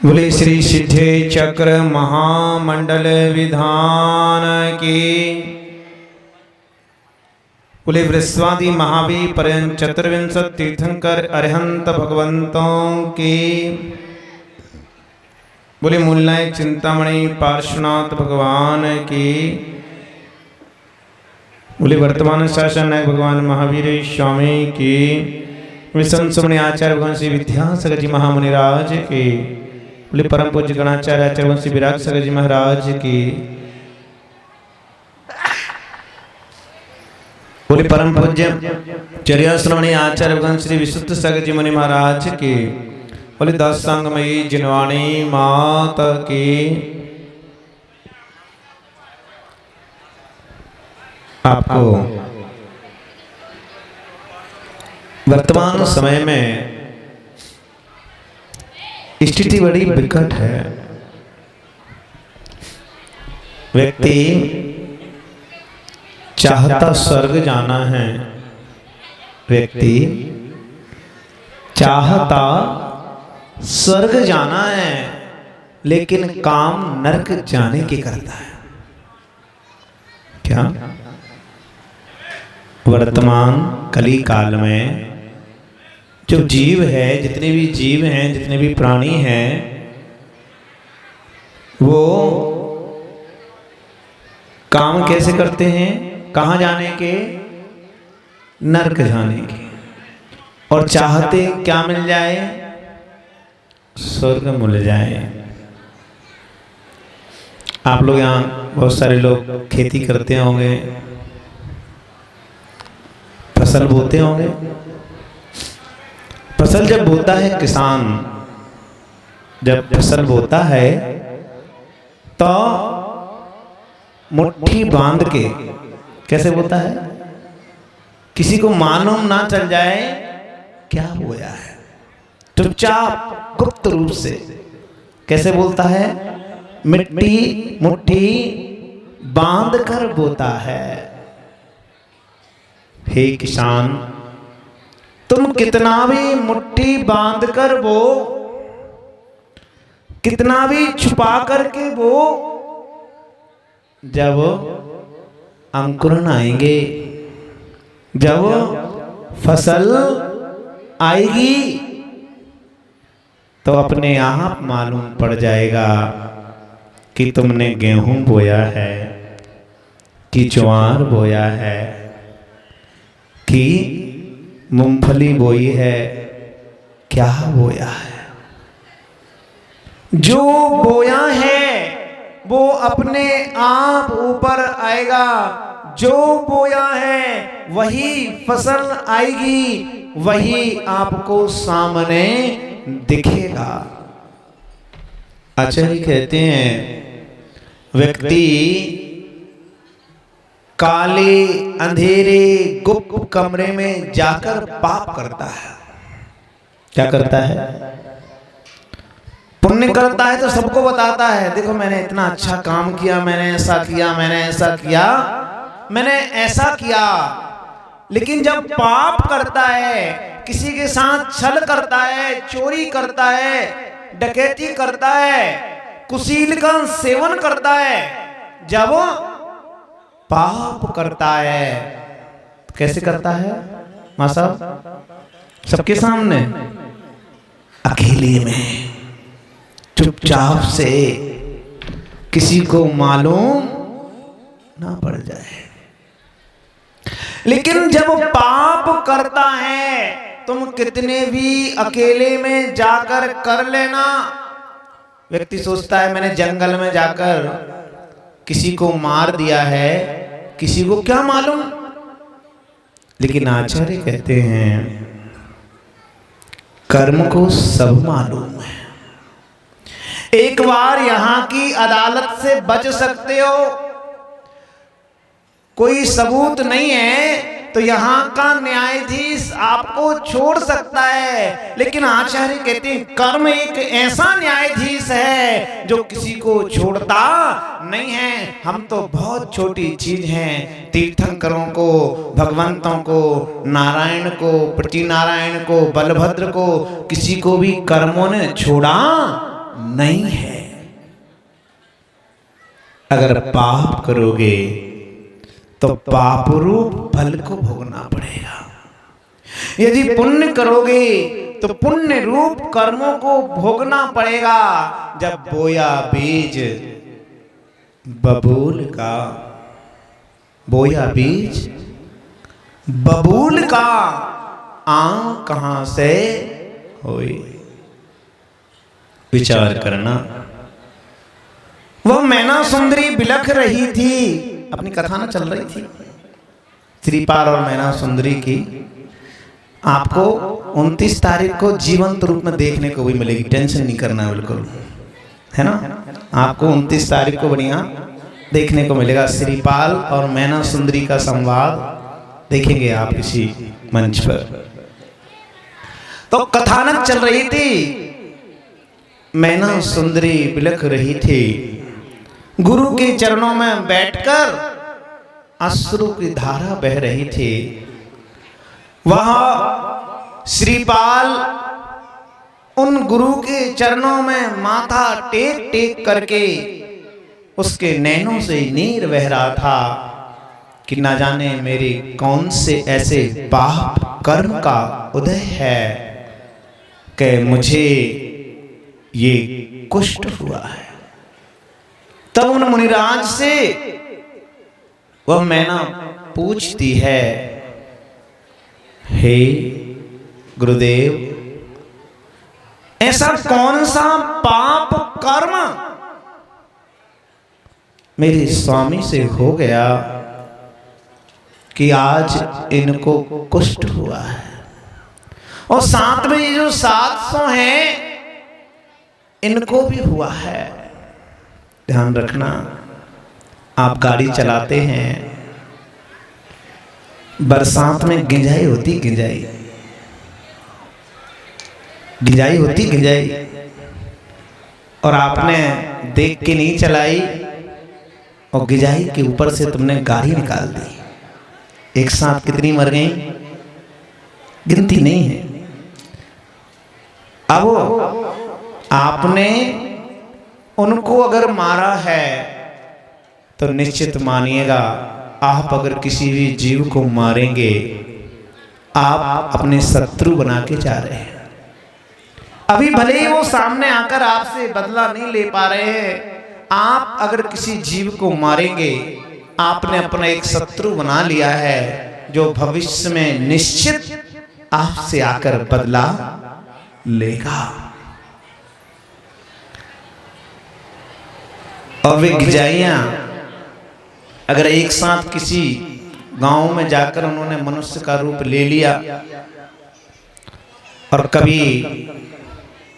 बोले श्री सिद्धे चक्र महामंडल विधान की। बोले वृषवादी महावीर पर्यंत चतुर्विंशत तीर्थंकर अरिहंत भगवंतों की। बोले मूलनायक चिंतामणि पार्श्वनाथ भगवान की। बोले वर्तमान शासन नायक भगवान महावीर स्वामी की। संत आचार्य भगवान श्री विद्यासागर जी महामुनिराज की। बोले परम पूज्य गणाचार्य आचार्य भगवान श्री विराट सागर जी महाराज की। बोले परम पूज्य चर्याश्रमणी आचार्य भगवान श्री विशुद्ध सागर जी मुनि महाराज की। बोले दस संगमयी जिनवाणी मात की। आपको वर्तमान समय में स्थिति बड़ी विकट है। व्यक्ति चाहता स्वर्ग जाना है, व्यक्ति चाहता स्वर्ग जाना है, लेकिन काम नरक जाने की करता है। क्या वर्तमान कली काल में जो जीव है, जितने भी जीव हैं, जितने भी प्राणी हैं, वो काम कैसे करते हैं? कहाँ जाने के? नरक जाने के। और चाहते क्या मिल जाए? स्वर्ग मिल जाए। आप लोग यहाँ बहुत सारे लोग खेती करते होंगे, फसल बोते होंगे। फसल जब बोता है किसान, जब फसल बोता है तो मुट्ठी बांध के कैसे बोता है? किसी को मालूम ना चल जाए क्या बोया है। चुपचाप गुप्त रूप से कैसे बोलता है? मिट्टी मुट्ठी बांध कर बोता है। हे किसान, तुम कितना भी मुट्ठी बांध कर बो, कितना भी छुपा करके बो, जब अंकुरण आएंगे, जब फसल आएगी, तो अपने आप मालूम पड़ जाएगा कि तुमने गेहूं बोया है, कि ज्वार बोया है, कि मूंगफली बोई है, क्या बोया है। जो बोया है वो अपने आप ऊपर आएगा। जो बोया है वही फसल आएगी, वही आपको सामने दिखेगा। आचार्य कहते हैं व्यक्ति काले अंधेरे गुप्त कमरे में जाकर पाप करता है। क्या करता है? पुण्य करता है तो सबको बताता है, देखो मैंने इतना अच्छा काम किया, मैंने ऐसा किया, मैंने ऐसा किया, मैंने ऐसा किया। लेकिन जब पाप करता है, किसी के साथ छल करता है, चोरी करता है, डकैती करता है, कुशील का सेवन करता है, जब पाप करता है, कैसे करता है मां साहब? सबके सामने, अकेले में, चुपचाप से, किसी को मालूम ना पड़ जाए। लेकिन जब पाप करता है, तुम कितने भी अकेले में जाकर कर लेना। व्यक्ति सोचता है मैंने जंगल में जाकर किसी को मार दिया है, किसी को क्या मालूम। लेकिन आचार्य कहते हैं कर्म को सब मालूम है। एक बार यहां की अदालत से बच सकते हो, कोई सबूत नहीं है तो यहाँ का न्यायाधीश आपको छोड़ सकता है। लेकिन आचार्य कहते हैं कर्म एक ऐसा न्यायाधीश है जो किसी को छोड़ता नहीं है। हम तो बहुत छोटी चीज हैं, तीर्थंकरों को, भगवंतों को, नारायण को, पति नारायण को, बलभद्र को, किसी को भी कर्मों ने छोड़ा नहीं है। अगर पाप करोगे तो पाप रूप फल को भोगना पड़ेगा। यदि पुण्य करोगे तो पुण्य रूप कर्मों को भोगना पड़ेगा। जब बोया बीज बबूल का, बोया बीज बबूल का, आम कहां से होई। विचार करना। वह मैना सुंदरी बिलख रही थी, अपनी कथा ना चल रही थी श्रीपाल और मैना सुंदरी की। आपको 29 तारीख को जीवंत रूप में देखने को भी मिलेगी, टेंशन नहीं करना बिल्कुल, है ना। आपको 29 तारीख को बढ़िया देखने को मिलेगा। श्रीपाल और मैना सुंदरी का संवाद देखेंगे आप किसी मंच पर। तो कथानक चल रही थी, मैना सुंदरी बिलख रही थी, गुरु के चरणों में बैठकर अश्रु की धारा बह रही थी। वह श्रीपाल उन गुरु के चरणों में माथा टेक टेक करके उसके नैनों से नीर बह रहा था कि ना जाने मेरे कौन से ऐसे पाप कर्म का उदय है कि मुझे ये कुष्ठ हुआ है। तब उन मुनिराज से वह मैना पूछती है, हे गुरुदेव, ऐसा कौन सा पाप कर्म मेरे स्वामी से हो गया कि आज इनको कुष्ठ हुआ है। और साथ में ये जो 700 हैं इनको भी हुआ है। ध्यान रखना, आप गाड़ी चलाते हैं, बरसात में गिंजाई होती, गिंजाई गिंजाई होती, गिंजाई, और आपने देख के नहीं चलाई और गिंजाई के ऊपर से तुमने गाड़ी निकाल दी। एक साथ कितनी मर गई, गिनती नहीं है। अब आपने उनको अगर मारा है तो निश्चित मानिएगा, आप अगर किसी भी जीव को मारेंगे आप अपने शत्रु बना के जा रहे हैं। अभी भले ही वो सामने आकर आपसे बदला नहीं ले पा रहे हैं, आप अगर किसी जीव को मारेंगे आपने अपना एक शत्रु बना लिया है जो भविष्य में निश्चित आपसे आकर बदला लेगा। और वे गिजाइयां अगर एक साथ किसी गांव में जाकर उन्होंने मनुष्य का रूप ले लिया और कभी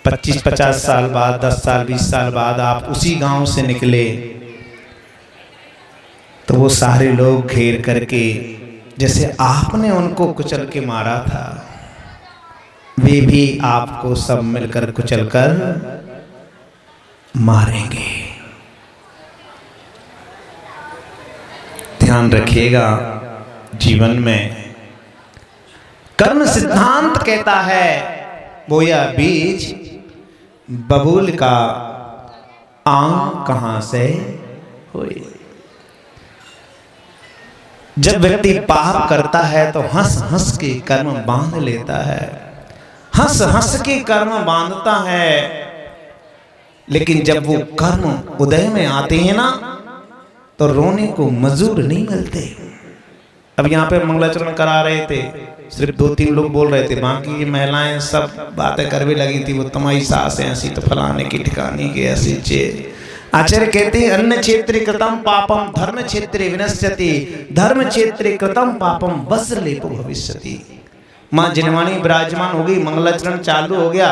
25-50 साल बाद, 10 साल 20 साल बाद आप उसी गांव से निकले तो वो सारे लोग घेर करके जैसे आपने उनको कुचल के मारा था, वे भी आपको सब मिलकर कुचल कर मारेंगे। ध्यान रखिएगा, जीवन में कर्म सिद्धांत कहता है बोया बीज बबूल का, आम कहां से हुई। जब व्यक्ति पाप करता है तो हंस हंस के कर्म बांध लेता है, हंस हंस के कर्म बांधता है, लेकिन जब वो कर्म उदय में आते हैं ना तो रोने को मजदूर नहीं मिलते। अब यहाँ पे मंगलाचरण करा रहे थे, सिर्फ 2-3 लोग बोल रहे थे, बाकी की महिलाएं सब बातें करने लगी थी। वो तुम्हारी सास है ऐसी, तो फलाने की ठिकाने की ऐसी चीज। आचार्य कहते हैं अन्न क्षेत्रे कृतम पापम धर्म क्षेत्रे विनश्यति, धर्म क्षेत्रे कृतम पापम वज्रलेपो भविष्यति। माँ जिनवानी विराजमान हो गई, मंगलाचरण चालू हो गया।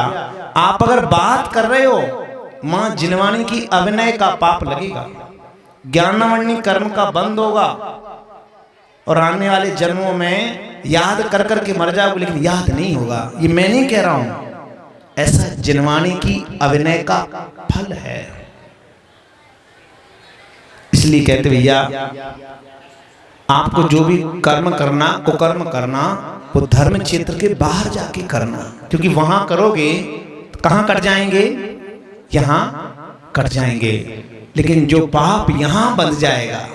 आप अगर बात कर रहे हो, माँ जिनवानी की अभिनय का पाप लगेगा, ज्ञानवणी कर्म का बंद होगा और आने वाले जन्मों में याद कर कर के मर जाओगे, लेकिन याद नहीं होगा। ये मैं नहीं कह रहा हूं, ऐसा जिनवानी की अभिनय का फल है। इसलिए कहते भैया आपको जो भी कर्म करना, कुकर्म करना, वो धर्म क्षेत्र के बाहर जाके करना, क्योंकि वहां करोगे तो कहां कट जाएंगे, यहां कट जाएंगे, लेकिन जो पाप यहां बंध जाएगा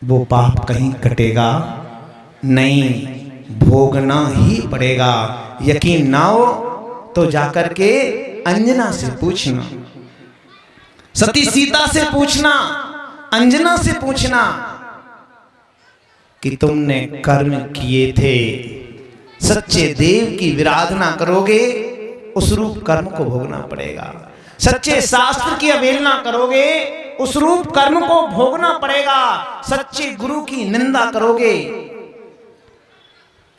वो पाप कहीं कटेगा नहीं, भोगना ही पड़ेगा। यकीन ना हो तो जाकर के अंजना से पूछना, सती सीता से पूछना, अंजना से पूछना कि तुमने कर्म किए थे, सच्चे देव की विराधना करोगे उस रूप कर्म को भोगना पड़ेगा। सच्चे शास्त्र की अवहेलना करोगे उस रूप कर्म को भोगना पड़ेगा। सच्चे गुरु की निंदा करोगे।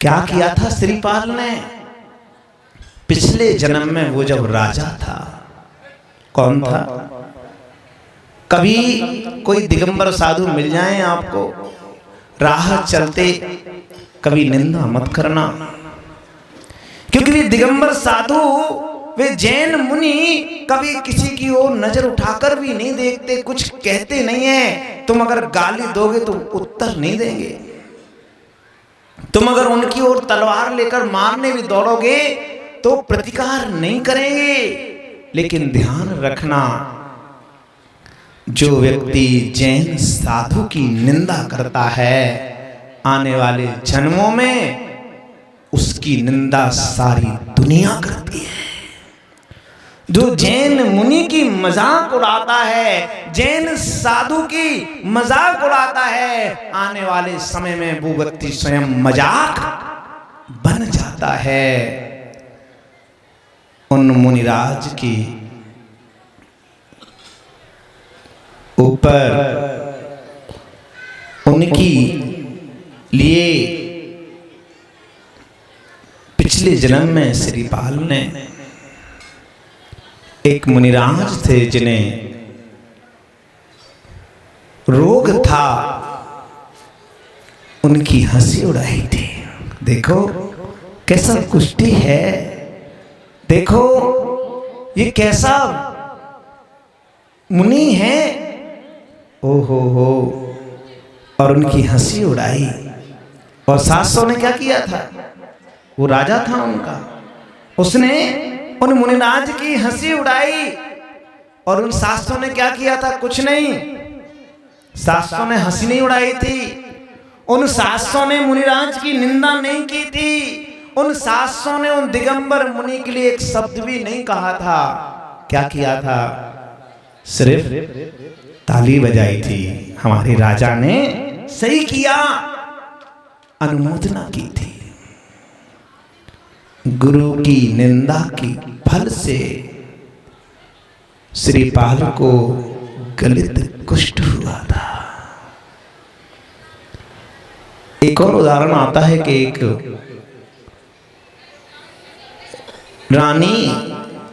क्या किया था श्रीपाल ने पिछले जन्म में? वो जब राजा था, कौन था? कभी कोई दिगंबर साधु मिल जाए आपको राह चलते, कभी निंदा मत करना, क्योंकि वे दिगंबर साधु, वे जैन मुनि कभी किसी की ओर नजर उठाकर भी नहीं देखते, कुछ कहते नहीं है। तुम अगर गाली दोगे तो उत्तर नहीं देंगे, तुम अगर उनकी ओर तलवार लेकर मारने भी दौड़ोगे तो प्रतिकार नहीं करेंगे। लेकिन ध्यान रखना, जो व्यक्ति जैन साधु की निंदा करता है आने वाले जन्मों में उसकी निंदा सारी दुनिया करती है। जो जैन मुनि की मजाक उड़ाता है, जैन साधु की मजाक उड़ाता है, आने वाले समय में वो व्यक्ति स्वयं मजाक बन जाता है। उन मुनिराज की ऊपर उनकी लिए पिछले जन्म में श्रीपाल ने, एक मुनिराज थे जिन्हें रोग था, उनकी हंसी उड़ाई थी। देखो कैसा कुष्ठी है, देखो ये कैसा मुनि है, ओ हो, और उनकी हंसी उड़ाई। और सासों ने क्या किया था? वो राजा था उनका, उसने उन मुनिराज की हंसी उड़ाई। और उन सासों ने क्या किया था? कुछ नहीं, सासों ने हंसी नहीं उड़ाई थी, उन सासों ने मुनिराज की निंदा नहीं की थी, उन सासों ने उन दिगंबर मुनि के लिए एक शब्द भी नहीं कहा था। क्या किया था? सिर्फ ताली बजाई थी, हमारे राजा ने सही किया, अनुमोदना की थी। गुरु की निंदा की फल से श्रीपाल को गलित कुष्ठ हुआ था। एक और उदाहरण आता है कि एक रानी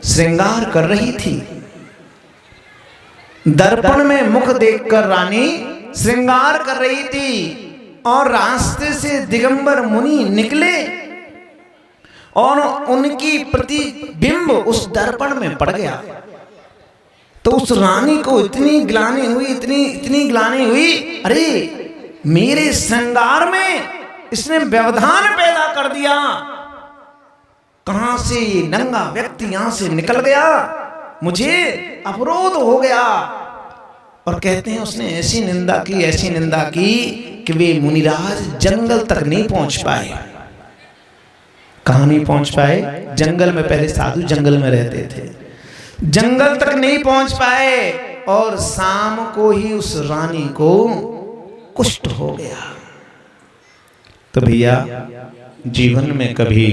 श्रृंगार कर रही थी, दर्पण में मुख देखकर रानी श्रृंगार कर रही थी, और रास्ते से दिगंबर मुनि निकले और उनकी प्रतिबिंब उस दर्पण में पड़ गया। तो उस रानी को इतनी ग्लानि हुई, इतनी ग्लानि हुई, अरे मेरे श्रृंगार में इसने व्यवधान पैदा कर दिया, कहां से ये नंगा व्यक्ति यहां से निकल गया, मुझे अवरोध हो गया। और कहते हैं उसने ऐसी निंदा की, ऐसी निंदा की कि वे मुनिराज जंगल तक नहीं पहुंच पाए। कहां नहीं पहुंच पाए? जंगल में, पहले साधु जंगल में रहते थे, जंगल तक नहीं पहुंच पाए। और शाम को ही उस रानी को कुष्ठ हो गया। तो भैया जीवन में कभी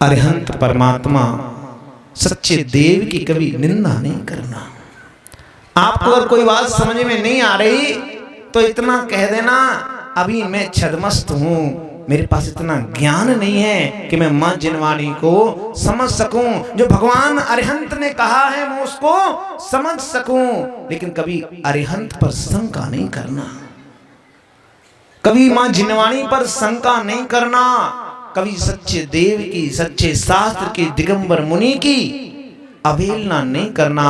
अरिहंत परमात्मा सच्चे देव की कभी निंदा नहीं करना। आपको अगर कोई बात समझ में नहीं आ रही तो इतना कह देना, अभी मैं छदमस्त हूं, मेरे पास इतना ज्ञान नहीं है कि मैं मां जिनवाणी को समझ सकूं, जो भगवान अरिहंत ने कहा है मैं उसको समझ सकूं। लेकिन कभी अरिहंत पर शंका नहीं करना, कभी मां जिनवाणी पर शंका नहीं करना, कभी सच्चे देव की, सच्चे शास्त्र की, दिगंबर मुनि की अवहेलना नहीं करना।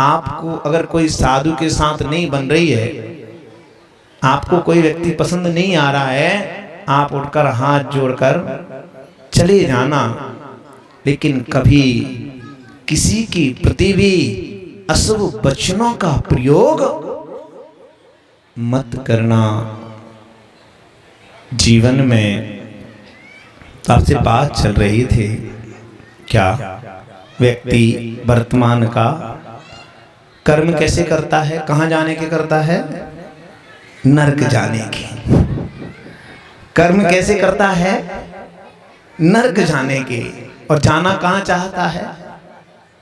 आपको अगर कोई साधु के साथ नहीं बन रही है, आपको कोई व्यक्ति पसंद नहीं आ रहा है, आप उठकर हाथ जोड़कर चले जाना, लेकिन कभी किसी की प्रति भी अशुभ वचनों का प्रयोग मत करना। जीवन में तो आपसे बात चल रही थी, क्या व्यक्ति वर्तमान का कर्म कैसे करता है, कहाँ जाने के करता है, नरक जाने के। कर्म कैसे करता है, नरक जाने के, और जाना कहाँ चाहता है,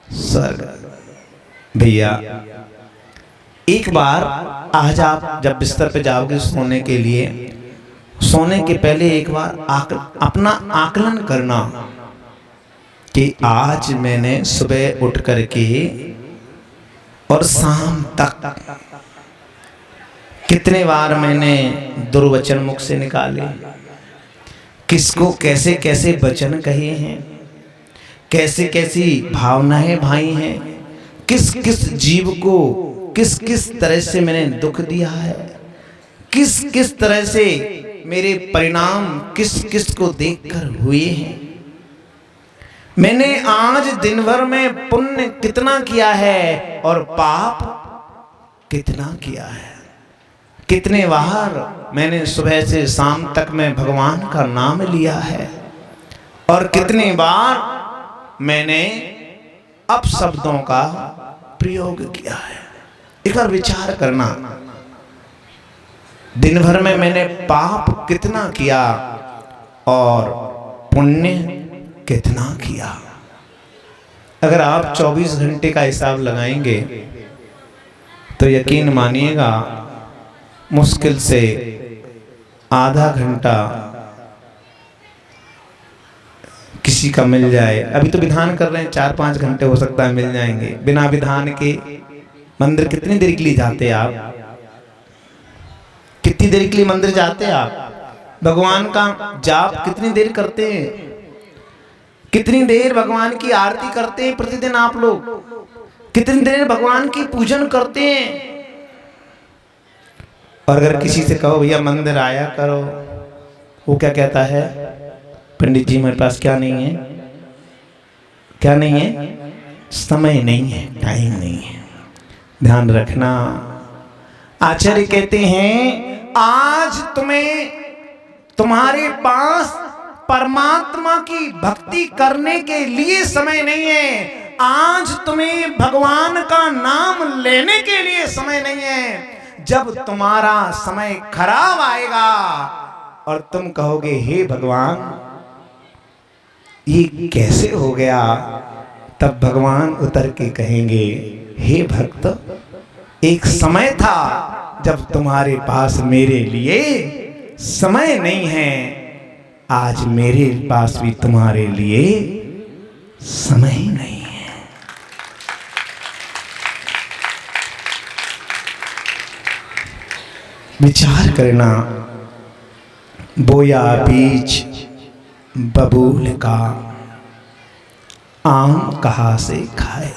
स्वर्ग। भैया एक बार आज आप जब बिस्तर पे जाओगे सोने के लिए, सोने के पहले एक बार अपना आकलन करना कि आज मैंने सुबह उठ करके और शाम तक कितने बार मैंने दुर्वचन मुख से निकाले, किसको कैसे कैसे वचन कहे हैं, कैसे कैसी भावनाएं भाई हैं, किस किस जीव को किस किस तरह से मैंने दुख दिया है, किस किस तरह से मेरे परिणाम किस किस को देखकर हुए हैं। मैंने आज दिन भर में पुण्य कितना किया है और पाप कितना किया है। कितने बार मैंने सुबह से शाम तक में भगवान का नाम लिया है और कितने बार मैंने अपशब्दों का प्रयोग किया है। एक बार विचार करना, दिन भर में मैंने पाप कितना किया और पुण्य कितना किया। अगर आप 24 घंटे का हिसाब लगाएंगे तो यकीन मानिएगा मुश्किल से आधा घंटा किसी का मिल जाए। अभी तो विधान कर रहे हैं, 4-5 घंटे हो सकता है मिल जाएंगे। बिना विधान के मंदिर कितनी देर के लिए जाते हैं आप? कितनी देर के लिए मंदिर जाते हैं आप? भगवान का जाप कितनी देर करते हैं? कितनी देर भगवान की आरती करते हैं प्रतिदिन आप लोग? कितनी देर भगवान की पूजन करते हैं? और अगर किसी से कहो भैया मंदिर आया करो, वो क्या कहता है? पंडित जी मेरे पास क्या नहीं है, क्या नहीं है? समय नहीं है, टाइम नहीं है। ध्यान रखना। आचार्य कहते हैं आज तुम्हें तुम्हारे पास परमात्मा की भक्ति करने के लिए समय नहीं है। आज तुम्हें भगवान का नाम लेने के लिए समय नहीं है। जब तुम्हारा समय खराब आएगा और तुम कहोगे हे भगवान ये कैसे हो गया, तब भगवान उतर के कहेंगे हे भक्त एक समय था जब तुम्हारे पास मेरे लिए समय नहीं है, आज मेरे पास भी तुम्हारे लिए समय ही नहीं है। विचार करना। बोया बीज बबूल का आम कहाँ से खाए।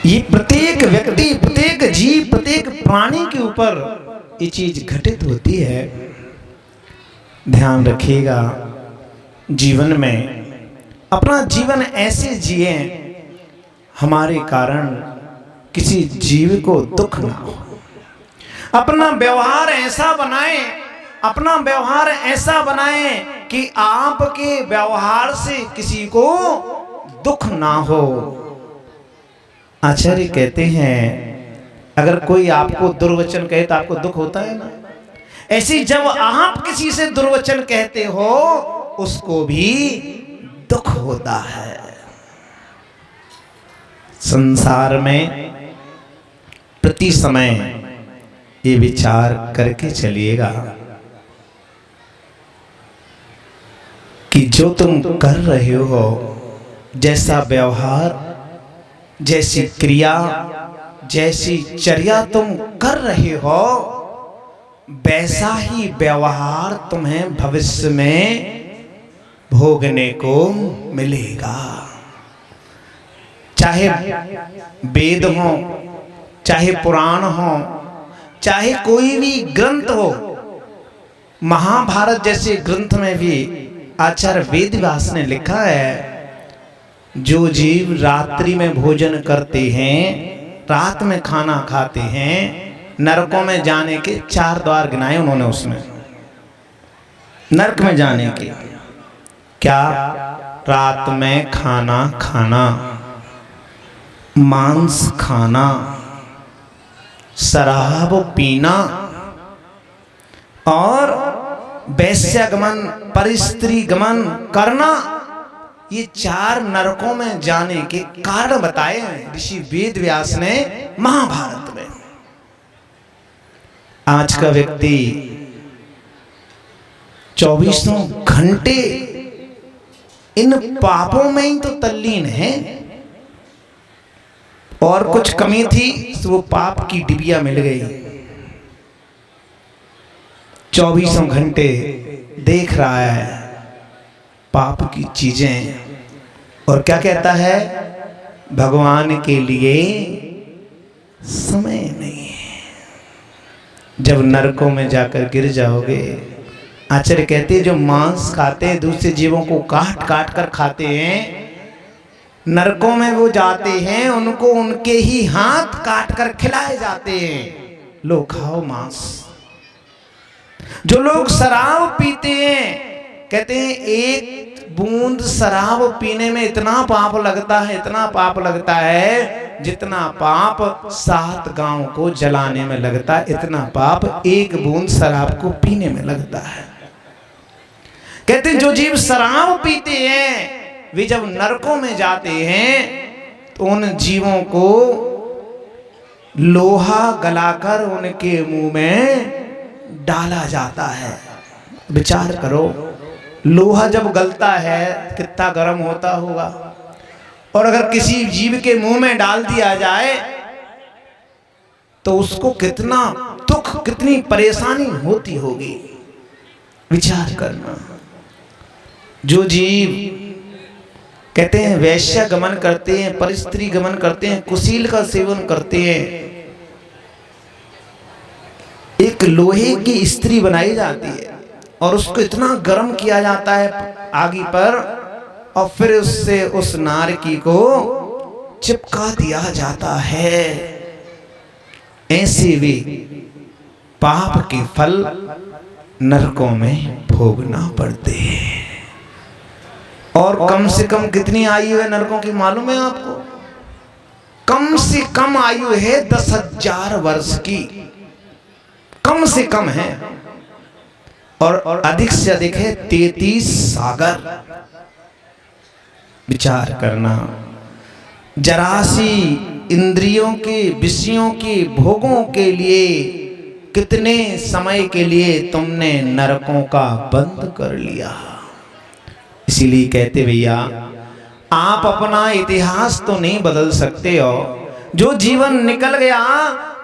ये प्रत्येक व्यक्ति, प्रत्येक जीव, प्रत्येक प्राणी के ऊपर ये चीज घटित होती है। ध्यान रखिएगा, जीवन में अपना जीवन ऐसे जिए हमारे कारण किसी जीव को दुख ना हो। अपना व्यवहार ऐसा बनाए, अपना व्यवहार ऐसा बनाए कि आपके व्यवहार से किसी को दुख ना हो। आचार्य कहते हैं अगर कोई आपको दुर्वचन कहे तो आपको दुख होता है ना, ऐसे जब आप किसी से दुर्वचन कहते हो उसको भी दुख होता है। संसार में प्रति समय ये विचार करके चलिएगा कि जो तुम कर रहे हो, जैसा व्यवहार, जैसी क्रिया, जैसी चर्या तुम कर रहे हो, वैसा ही व्यवहार तुम्हें भविष्य में भोगने को मिलेगा। चाहे वेद हो, चाहे पुराण हो, चाहे कोई भी ग्रंथ हो, महाभारत जैसे ग्रंथ में भी आचार्य वेदव्यास ने लिखा है, जो जीव रात्रि में भोजन करते हैं, रात में खाना खाते हैं, नरकों में जाने के 4 द्वार गिनाए उन्होंने उसमें। नरक में जाने के क्या? रात में खाना खाना, मांस खाना, शराब पीना और वैश्यगमन, परस्त्री गमन करना, ये 4 नरकों में जाने के कारण बताए हैं ऋषि वेदव्यास ने महाभारत में। आज का व्यक्ति 24 घंटे इन पापों में ही तो तल्लीन है, और कुछ कमी थी तो वो पाप की डिबिया मिल गई। 24 घंटे देख रहा है पाप की चीजें, और क्या कहता है? भगवान के लिए समय नहीं है। जब नरकों में जाकर गिर जाओगे, आचार्य कहते हैं जो मांस खाते हैं, दूसरे जीवों को काट काट कर खाते हैं, नरकों में वो जाते हैं, उनको उनके ही हाथ काट कर खिलाए जाते हैं, लो खाओ मांस। जो लोग शराब पीते हैं, कहते हैं एक बूंद शराब पीने में इतना पाप लगता है, इतना पाप लगता है जितना पाप 7 गांव को जलाने में लगता है, इतना पाप एक बूंद शराब को पीने में लगता है। कहते हैं जो जीव शराब पीते हैं वे जब नरकों में जाते हैं तो उन जीवों को लोहा गलाकर उनके मुंह में डाला जाता है। विचार करो, लोहा जब गलता है कितना गर्म होता होगा, और अगर किसी जीव के मुंह में डाल दिया जाए तो उसको कितना दुख, कितनी परेशानी होती होगी। विचार करना। जो जीव कहते हैं वैश्य गमन करते हैं, परस्त्री गमन करते हैं, कुशील का सेवन करते हैं, एक लोहे की स्त्री बनाई जाती है और उसको इतना गर्म किया जाता है आगी पर, और फिर उससे उस नारकी को चिपका दिया जाता है। ऐसे वे पाप के फल नरकों में भोगना पड़ते हैं। और कम से कम कितनी आयु है नरकों की मालूम है आपको? कम से कम आयु है 10,000 वर्ष की, कम से कम है, और अधिक से अधिक है 33 सागर। विचार करना, जरासी इंद्रियों के, विषयों के भोगों के लिए कितने समय के लिए तुमने नरकों का बंद कर लिया। इसीलिए कहते भैया, आप अपना इतिहास तो नहीं बदल सकते हो, जो जीवन निकल गया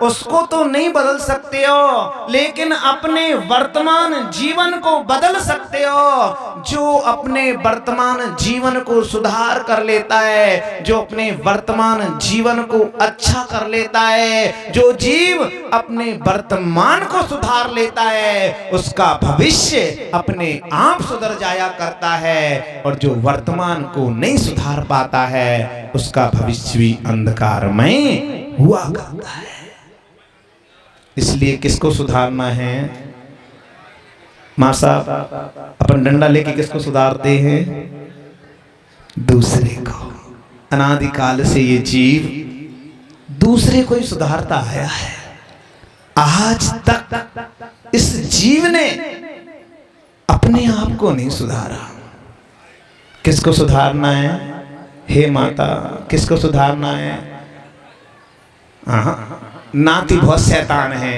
उसको तो नहीं बदल सकते हो, लेकिन अपने वर्तमान जीवन को बदल सकते हो। जो अपने वर्तमान जीवन को सुधार कर लेता है, जो अपने वर्तमान जीवन को अच्छा कर लेता है, जो जीव अपने वर्तमान को सुधार लेता है, उसका भविष्य अपने आप सुधर जाया करता है, और जो वर्तमान को नहीं सुधार पाता है उसका भविष्य भी अंधकारमय हुआ करता है। इसलिए किसको सुधारना है? मां साहब अपन डंडा लेके किसको सुधारते हैं? दूसरे को। अनादिकाल से ये जीव दूसरे को ही सुधारता आया है। आज तक इस जीव ने अपने आप को नहीं सुधारा। किसको सुधारना है? हे माता, किसको सुधारना है? नाती बहुत शैतान है,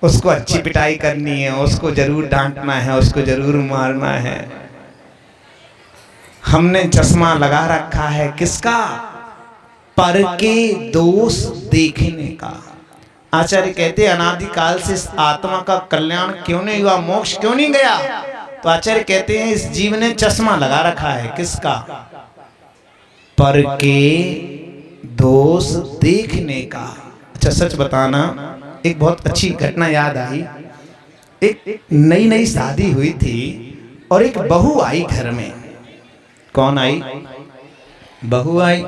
उसको अच्छी पिटाई करनी है, उसको जरूर डांटना है, उसको जरूर मारना है। हमने चश्मा लगा रखा है किसका? पर के दोष देखने का। आचार्य कहते हैं अनादिकाल से इस आत्मा का कल्याण क्यों नहीं हुआ, मोक्ष क्यों नहीं गया? तो आचार्य कहते हैं इस जीव ने चश्मा लगा रखा है किसका? पर के दोष देखने का। अच्छा सच बताना, एक बहुत अच्छी घटना याद आई। एक नई नई शादी हुई थी और एक बहू आई घर में। कौन आई? बहू आई।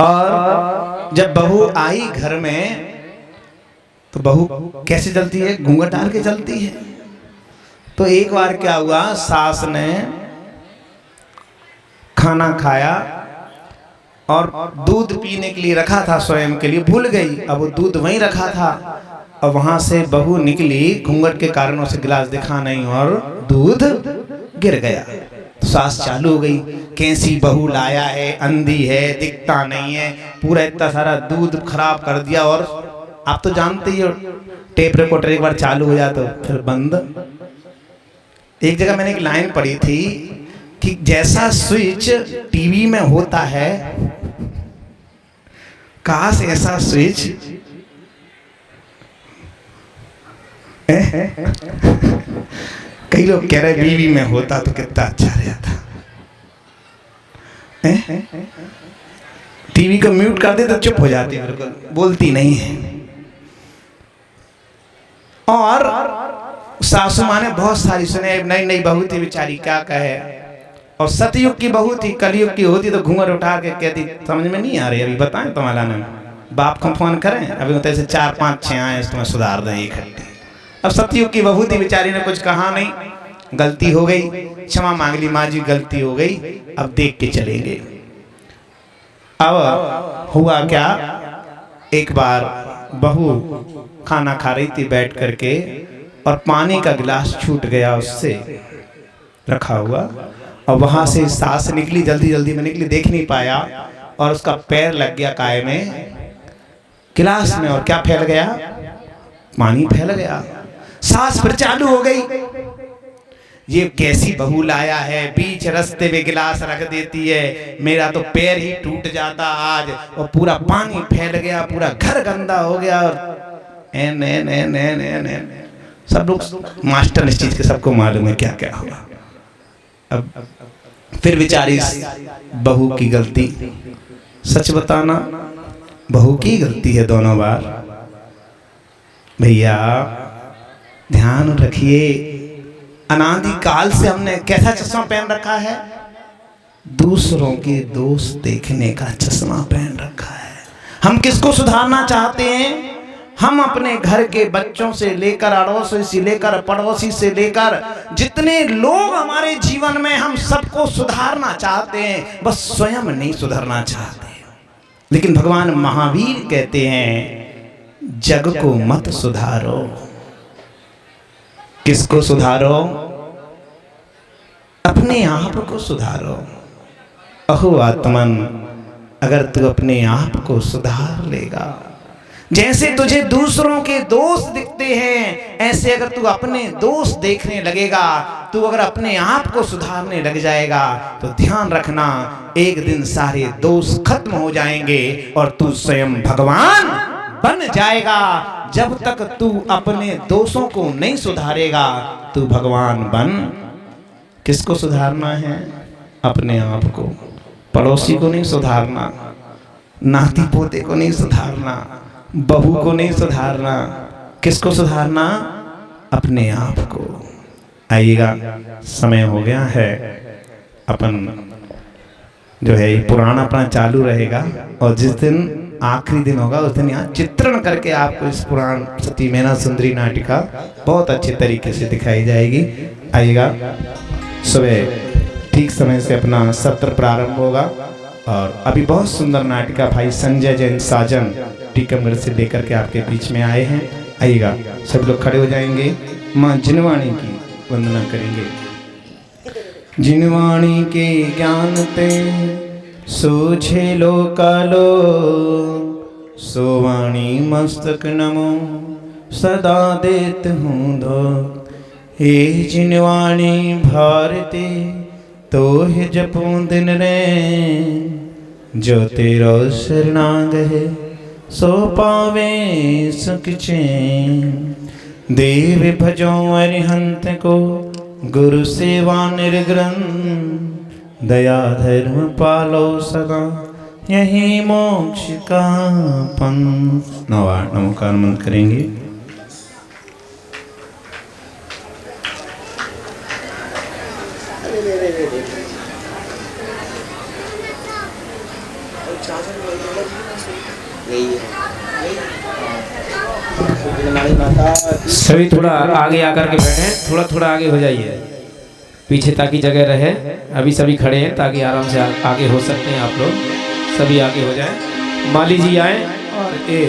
और जब बहू आई घर में तो बहू कैसे चलती है? घूंघट डाल के चलती है। तो एक बार क्या हुआ, सास ने खाना खाया और दूध पीने के लिए रखा था स्वयं के लिए, भूल गई। अब वो दूध वहीं रखा था और वहां से बहू निकली, घूंघट के कारण उसे गिलास दिखा नहीं और दूध गिर गया। तो सास चालू हो गई, कैसी बहू लाया है, अंधी है, दिखता नहीं है, पूरा इतना सारा दूध खराब कर दिया। और आप तो जानते ही हो, टेप रिकॉर्डर एक बार चालू हो जाए तो फिर बंद। एक जगह मैंने एक लाइन पढ़ी थी कि जैसा स्विच टीवी में होता है, काश ऐसा स्विच कई लोग कह रहे बीवी में होता तो कितना अच्छा रहता। टीवी को म्यूट कर दे तो चुप हो जाती है, बिल्कुल बोलती नहीं है। और सासू माँ ने बहुत सारी सुने, नई नई बहू थी बेचारी, क्या कहे। और सतयुग की बहू थी, कलयुग की होती तो घूंघट उठा के कहती समझ में नहीं आ रही, अभी बताएं तुम्हारा नाम, बाप को फोन करें, अभी तो ऐसे 4 5 6 आए तुम्हें सुधार दें इकट्ठे। अब सतयुग की बहू थी बेचारी ने कुछ कहा नहीं, गलती हो गई, क्षमा मांग ली, माँ जी गलती हो गई, अब देख के चलेंगे। अब हुआ क्या, एक बार बहू खाना खा रही थी बैठ करके और पानी का गिलास छूट गया उससे रखा हुआ, और वहां से सास निकली, जल्दी जल्दी में निकली, देख नहीं पाया और उसका पैर लग गया काय में, गिलास में, और क्या फैल गया? पानी फैल गया। सास फिर चालू हो गई, ये कैसी बहू लाया है, बीच रास्ते में गिलास रख देती है, मेरा तो पैर ही टूट जाता आज, और पूरा पानी फैल गया, पूरा घर गंदा हो गया। और ने सब लोग मास्टर इस चीज के, सबको मालूम है क्या क्या हुआ। अब फिर बेचारी बहू की गलती, सच बताना बहू की गलती है दोनों बार। भैया ध्यान रखिए, अनादि काल से हमने कैसा चश्मा पहन रखा है? दूसरों के दोष देखने का चश्मा पहन रखा है। हम किसको सुधारना चाहते हैं? हम अपने घर के बच्चों से लेकर, अड़ोसी से लेकर, पड़ोसी से लेकर, जितने लोग हमारे जीवन में, हम सबको सुधारना चाहते हैं, बस स्वयं नहीं सुधरना चाहते। लेकिन भगवान महावीर कहते हैं जग को मत सुधारो। किसको सुधारो? अपने आप को सुधारो। अहो आत्मन, अगर तू अपने आप को सुधार लेगा, जैसे तुझे दूसरों के दोष दिखते हैं, ऐसे अगर तू अपने दोष देखने लगेगा, तू अगर अपने आप को सुधारने लग जाएगा, तो ध्यान रखना एक दिन सारे दोष खत्म हो जाएंगे और तू स्वयं भगवान बन जाएगा। जब तक तू अपने दोषों को नहीं सुधारेगा, तू भगवान बन। किसको सुधारना है? अपने आप को। पड़ोसी को नहीं सुधारना, नाती पोते को नहीं सुधारना, बहू को नहीं सुधारना। किसको सुधारना? अपने आप को। आइएगा, समय हो गया है, अपन जो है पुराण अपना चालू रहेगा, और जिस दिन आखिरी दिन होगा उस दिन यहाँ चित्रण करके आपको इस पुराण सती मैना सुंदरी नाटिका बहुत अच्छे तरीके से दिखाई जाएगी। आइएगा, सुबह ठीक समय से अपना सत्र प्रारंभ होगा। और अभी बहुत सुंदर नाटिका भाई संजय जैन साजन टीकमगढ़ से लेकर के आपके बीच में आए हैं। आइएगा, सब लोग खड़े हो जाएंगे, माँ जिनवाणी की वंदना करेंगे। जिनवाणी के ज्ञान ते सोझे लो कालो, सोवाणी मस्तक नमो सदा देत हूँ धो। हे जिनवाणी भारती तो ही जपूं दिन रे, जो तेरो शरणागत है सो पावे सुख चैन। देव भजो अरिहंत को गुरु सेवा निर्ग्रंथ, दया धर्म पालो सदा यही मोक्ष का पंथ। नमोकार मंत्र करेंगे। सभी थोड़ा आगे आकर के बैठे, थोड़ा थोड़ा आगे हो जाइए पीछे ताकि जगह रहे। अभी सभी खड़े हैं ताकि आराम से आगे हो सकते हैं आप लोग, सभी आगे हो जाएं। माली जी आए और ये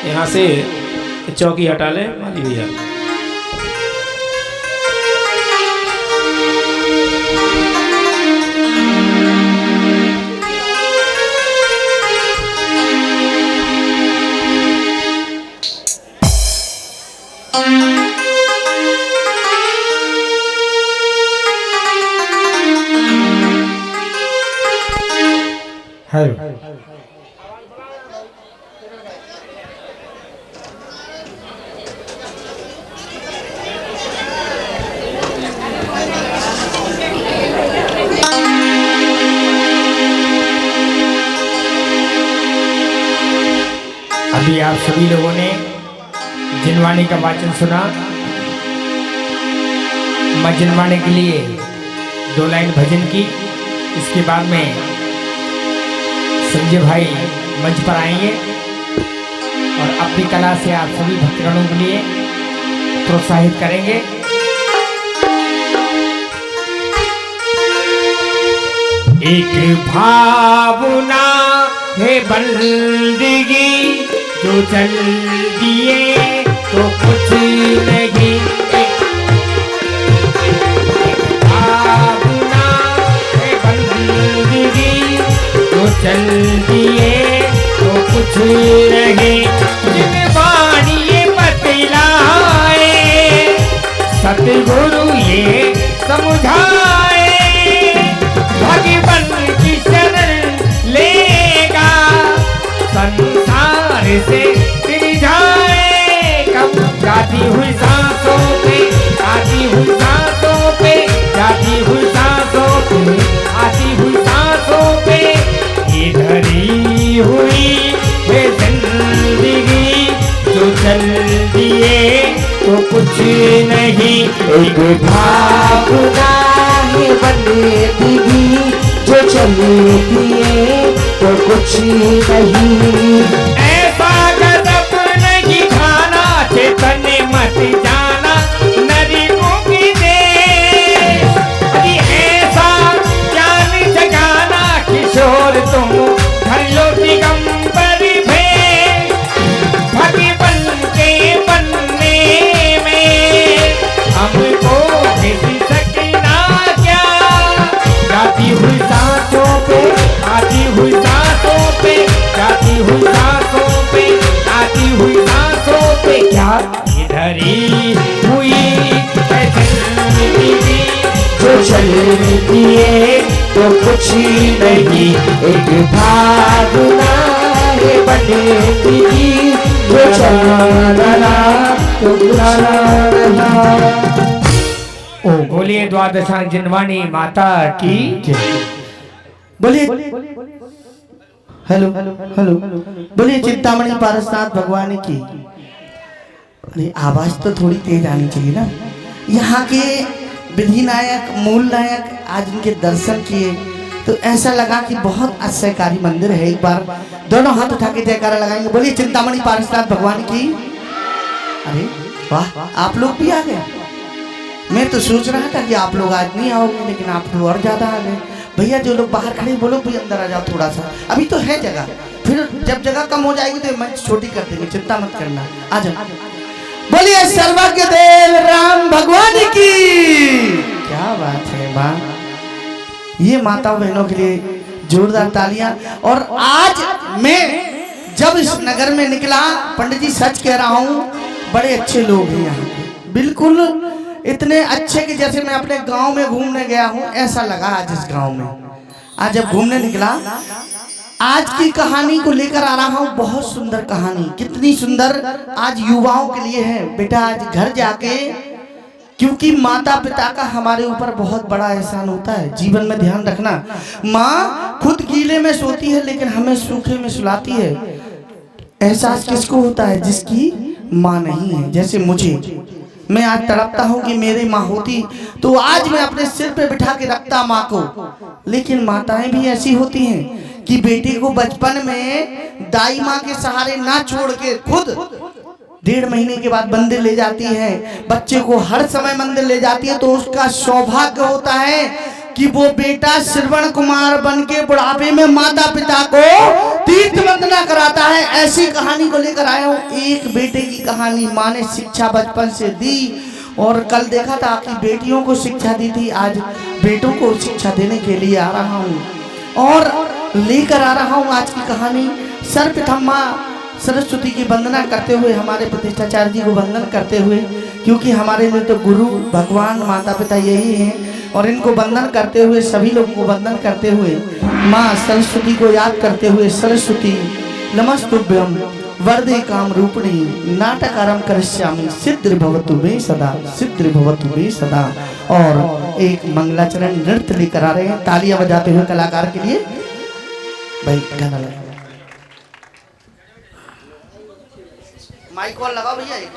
यहाँ से चौकी हटा लें माली भैया। अभी आप सभी लोगों ने जिनवाणी का वाचन सुना। मैं जिनवाणी के लिए 2 लाइन भजन की, इसके बाद में संजय भाई मंच पर आएंगे और अपनी कला से आप सभी भक्तगणों के लिए प्रोत्साहित करेंगे। एक भावना है बंदगी जो चल दिए तो कुछ नहीं, एक भावना है बंदगी जो चल दिए तो कुछ नहीं। जिनवाणी ये बतलाए सतगुरु ये समझाए, भगवान की शरण लेगा संसार से फिर जाए। कब जाती हुई सांसों पे, आती हुई सांसों पे, जाती हुई सांसों पे, आती हुई सांसों पे, ये धरी हुई है जिंदगी जो चल दिए तो कुछ नहीं। एक भावना है बंदगी जो चल दिए तो कुछ नहीं। ऐसा गजब नहीं खाना चेतन मत जाना नरियों की दे, ऐसा ज्ञान जगाना किशोर तुम भर लो दिगंबर भेष। भगवान के बनने में हमको किसी सकना क्या, जाती हुई सांसों पे, आती हुई सांसों पे, जाती हुई सांसों पे, आती हुई सांसों पे, क्या धरी हुई है जिंदगी जो चल दिए तो कुछ नहीं। एक भावना है बंदगी जो चला तो चला। ओ बोलिए द्वादशा जिनवाणी माता की बोलिए हेलो हेलो बोलिए चिंतामणि पारसनाथ भगवान की। अरे आवाज तो थोड़ी तेज आनी चाहिए ना। यहाँ के विधि नायक मूल नायक आज उनके दर्शन किए तो ऐसा लगा कि बहुत आश्चर्यकारी मंदिर है। एक बार दोनों हाथ उठा के जयकारा लगाएंगे, बोलिए चिंतामणि पारसनाथ भगवान की। अरे वाह, आप लोग भी आ गए। मैं तो सोच रहा था कि आप लोग आज नहीं आओगे, लेकिन आप लोग और ज्यादा आ गए। भैया जो लोग बाहर खड़े वो लोग भी अंदर आ जाओ थोड़ा सा, अभी तो है जगह, फिर जब जगह कम हो जाएगी तो मंच छोटी कर देंगे, चिंता मत करना। आ जाओ, बोलिए सर्वज्ञ देव राम भगवान की। क्या बात है माँ, ये माता बहनों के लिए जोरदार तालियां। और आज मैं जब इस नगर में निकला, पंडित जी सच कह रहा हूँ, बड़े अच्छे लोग हैं यहाँ, बिल्कुल इतने अच्छे कि जैसे मैं अपने गांव में घूमने गया हूँ ऐसा लगा आज इस गांव में। आज जब घूमने निकला, आज की कहानी को लेकर आ रहा हूँ, बहुत सुंदर कहानी, कितनी सुंदर आज युवाओं के लिए है। बेटा आज घर जाके, क्योंकि माता पिता का हमारे ऊपर बहुत बड़ा एहसान होता है, जीवन में ध्यान रखना। माँ खुद गीले में सोती है लेकिन हमें सूखे में सुलाती है। एहसास किसको होता है? जिसकी माँ नहीं है। जैसे मुझे मैं आज तड़पता हूँ कि मेरी माँ होती तो आज मैं अपने सिर पे बिठा के रखता माँ को। लेकिन माताएं भी ऐसी होती हैं कि बेटी को बचपन में दाई माँ के सहारे ना छोड़ के खुद 1.5 महीने के बाद मंदिर ले जाती है, बच्चे को हर समय मंदिर ले जाती है। तो उसका सौभाग्य होता है कि वो बेटा श्रवण कुमार बन के बुढ़ापे में माता पिता को तीर्थ वंदना कराता है। ऐसी कहानी को लेकर आया हूँ, एक बेटे की कहानी। माँ ने शिक्षा बचपन से दी और कल देखा था कि बेटियों को शिक्षा दी थी, आज बेटों को शिक्षा देने के लिए आ रहा हूँ और लेकर आ रहा हूँ आज की कहानी। सर्वप्रथम माँ सरस्वती की वंदना करते हुए, हमारे प्रतिष्ठाचार्य जी को वंदन करते हुए, क्योंकि हमारे लिए तो गुरु भगवान माता पिता यही हैं, और इनको वंदन करते हुए, सभी लोगों को वंदन करते हुए माँ सरस्वती को याद करते हुए, सरस्वती नमस्तुभ्यं वरदे काम रूपिणी नाटकारम करिष्यामि सिद्धिर्भवतु मे सदा, सिद्धिर्भवतु मे सदा। और एक मंगलाचरण नृत्य लेकर आ रहे हैं, तालियां बजाते हुए कलाकार के लिए। भाई गाना लगा, माइक कॉल लगाओ भैया एक।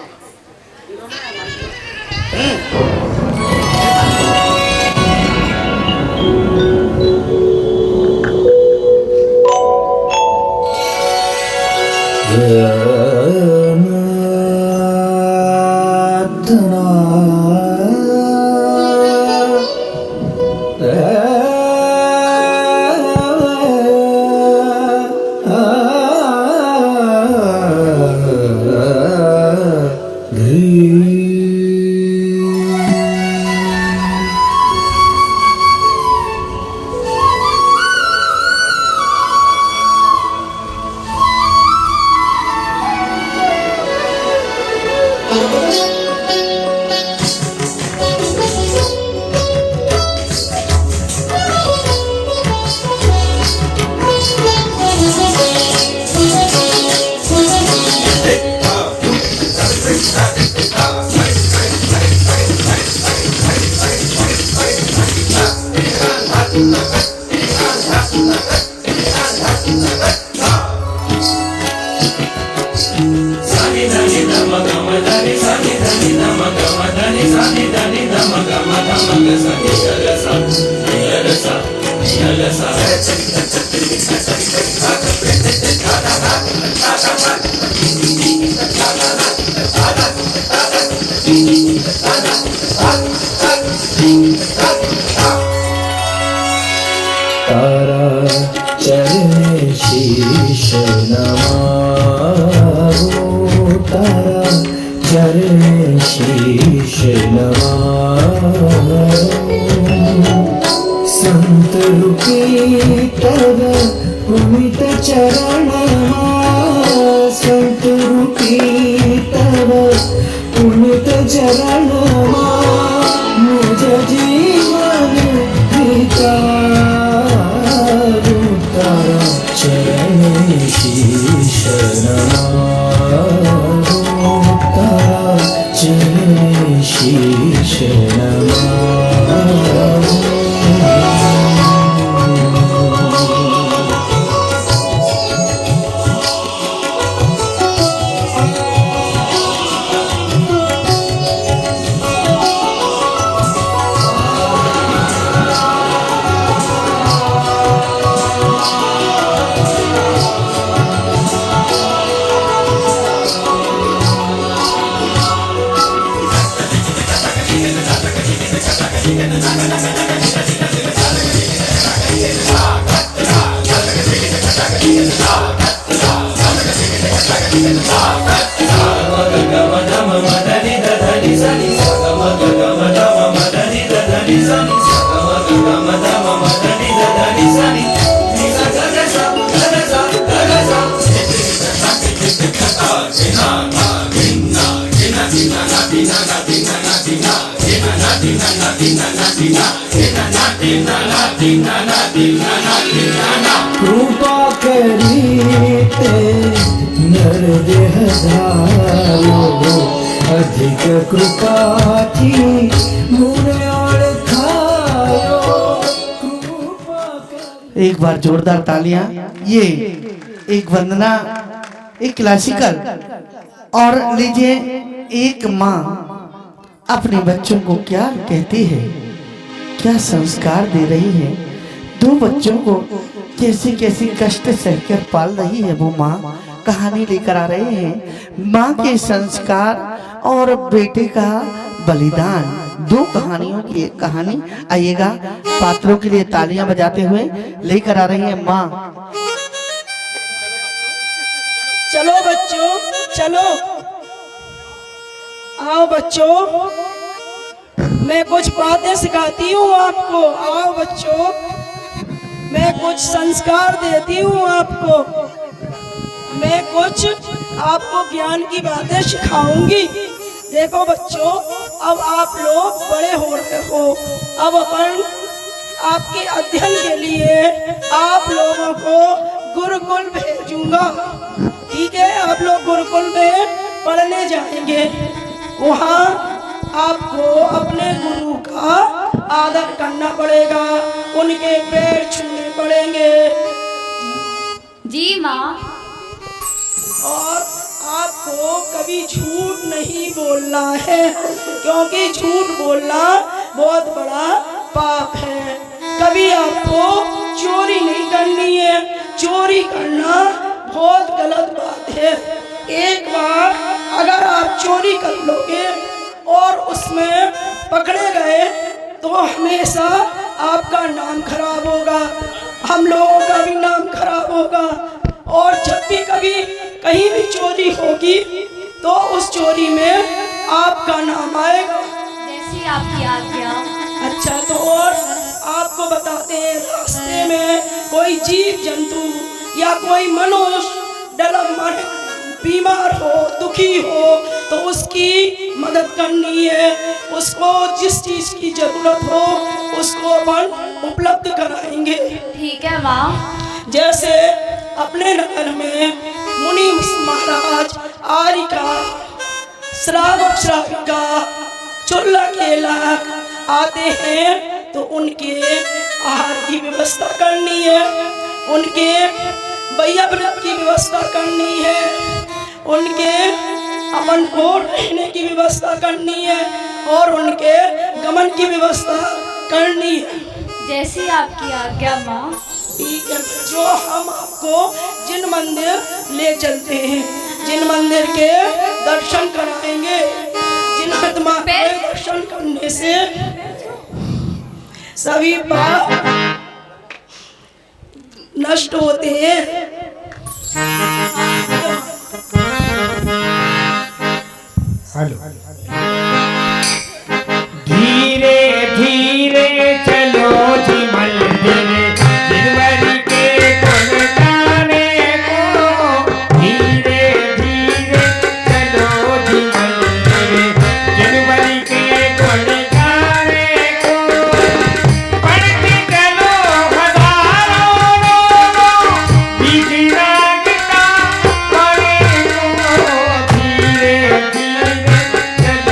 तारा चरण शीश नमाओ, तारा चरण शीश नमाओ। संत रूपी तव पुनित चरण, संत रूपी तव पुनित चरण, मुझ जीवन भिकारू, तारा चरण शीश नमाओ, तारा चरण शीश नमाओ। कृपा करीते नर देह धारो, अधिक कृपा की मुने और खायो। एक बार जोरदार तालियां। ये एक वंदना, एक क्लासिकल। और लीजिए एक माँ अपने बच्चों को क्या कहती है, क्या संस्कार दे रही है। दो बच्चों को कैसे कैसे कष्ट सहकर पाल रही है वो माँ। कहानी लेकर आ रहे हैं माँ के संस्कार और बेटे का बलिदान। दो कहानियों की एक कहानी। आइएगा, पात्रों के लिए तालियां बजाते हुए लेकर आ रही है माँ। चलो बच्चों, चलो आओ बच्चों, मैं कुछ बातें सिखाती हूँ आपको। आओ बच्चों, मैं कुछ संस्कार देती हूँ आपको, मैं कुछ आपको ज्ञान की बातें सिखाऊंगी। देखो बच्चों, अब आप लोग बड़े हो रहे हो, अब अपन आपके अध्ययन के लिए आप लोगों को गुरुकुल भेजूंगा। ठीक है, आप लोग गुरुकुल में पढ़ने जाएंगे। वहाँ आपको अपने गुरु का आदर करना पड़ेगा, उनके पैर छूने पड़ेंगे। जी माँ। और आपको कभी झूठ नहीं बोलना है, क्योंकि झूठ बोलना बहुत बड़ा पाप है। कभी आपको चोरी नहीं करनी है, चोरी करना बहुत गलत बात है। एक बार अगर आप चोरी कर लोगे और उसमें पकड़े गए तो हमेशा आपका नाम खराब होगा, हम लोगों का भी नाम खराब होगा। और जब भी कभी कहीं भी चोरी होगी तो उस चोरी में आपका नाम आएगा। जैसी आपकी आज्ञा। अच्छा, तो और आपको बताते हैं, रास्ते में कोई जीव जंतु या कोई मनुष्य डलम बीमार हो, दुखी हो, तो उसकी मदद करनी है। उसको जिस चीज़ की जरूरत हो उसको अपन उपलब्ध कराएंगे। ठीक है माँ। जैसे अपने नगर में मुनि महाराज आरिका, श्रावक श्राविका, चुल्ला केलक आते हैं तो उनके आहार की व्यवस्था करनी है, उनके व्रत की व्यवस्था करनी है, उनके अपन को रहने की व्यवस्था करनी है और उनके गमन की व्यवस्था करनी है। जैसी आपकी आज्ञा माँ। ठीक है, जो हम आपको जिन मंदिर ले चलते हैं, जिन मंदिर के दर्शन कराएंगे, जिन आत्मा के दर्शन करने से सभी पाप नष्ट होते हैं। धीरे धीरे चलो जी मंदिर गिरवरी के गुण गाने को। धीरे धीरे चलो जी मंदिर गिरवरी के गुण गाने को। पढ़ते चलो हजारों बिगड़ा गीता पढ़े को। धीरे धीरे चलो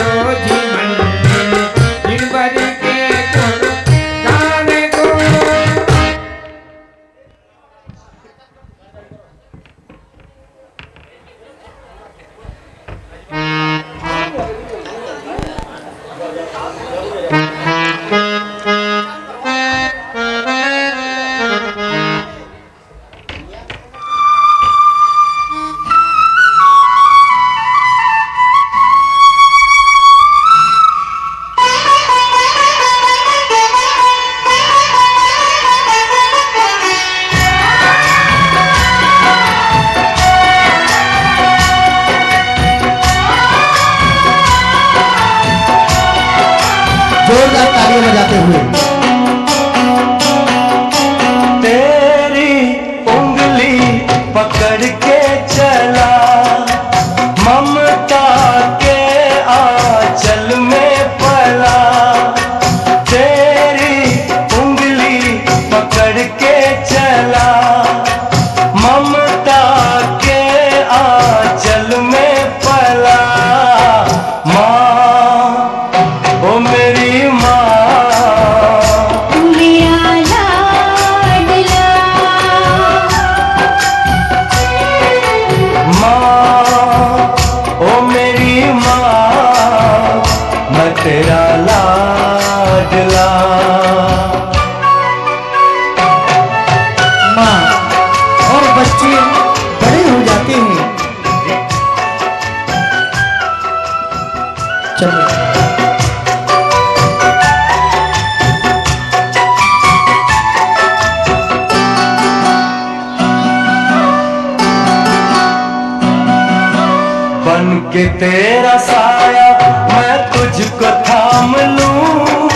के तेरा साया मैं तुझको थाम लूं,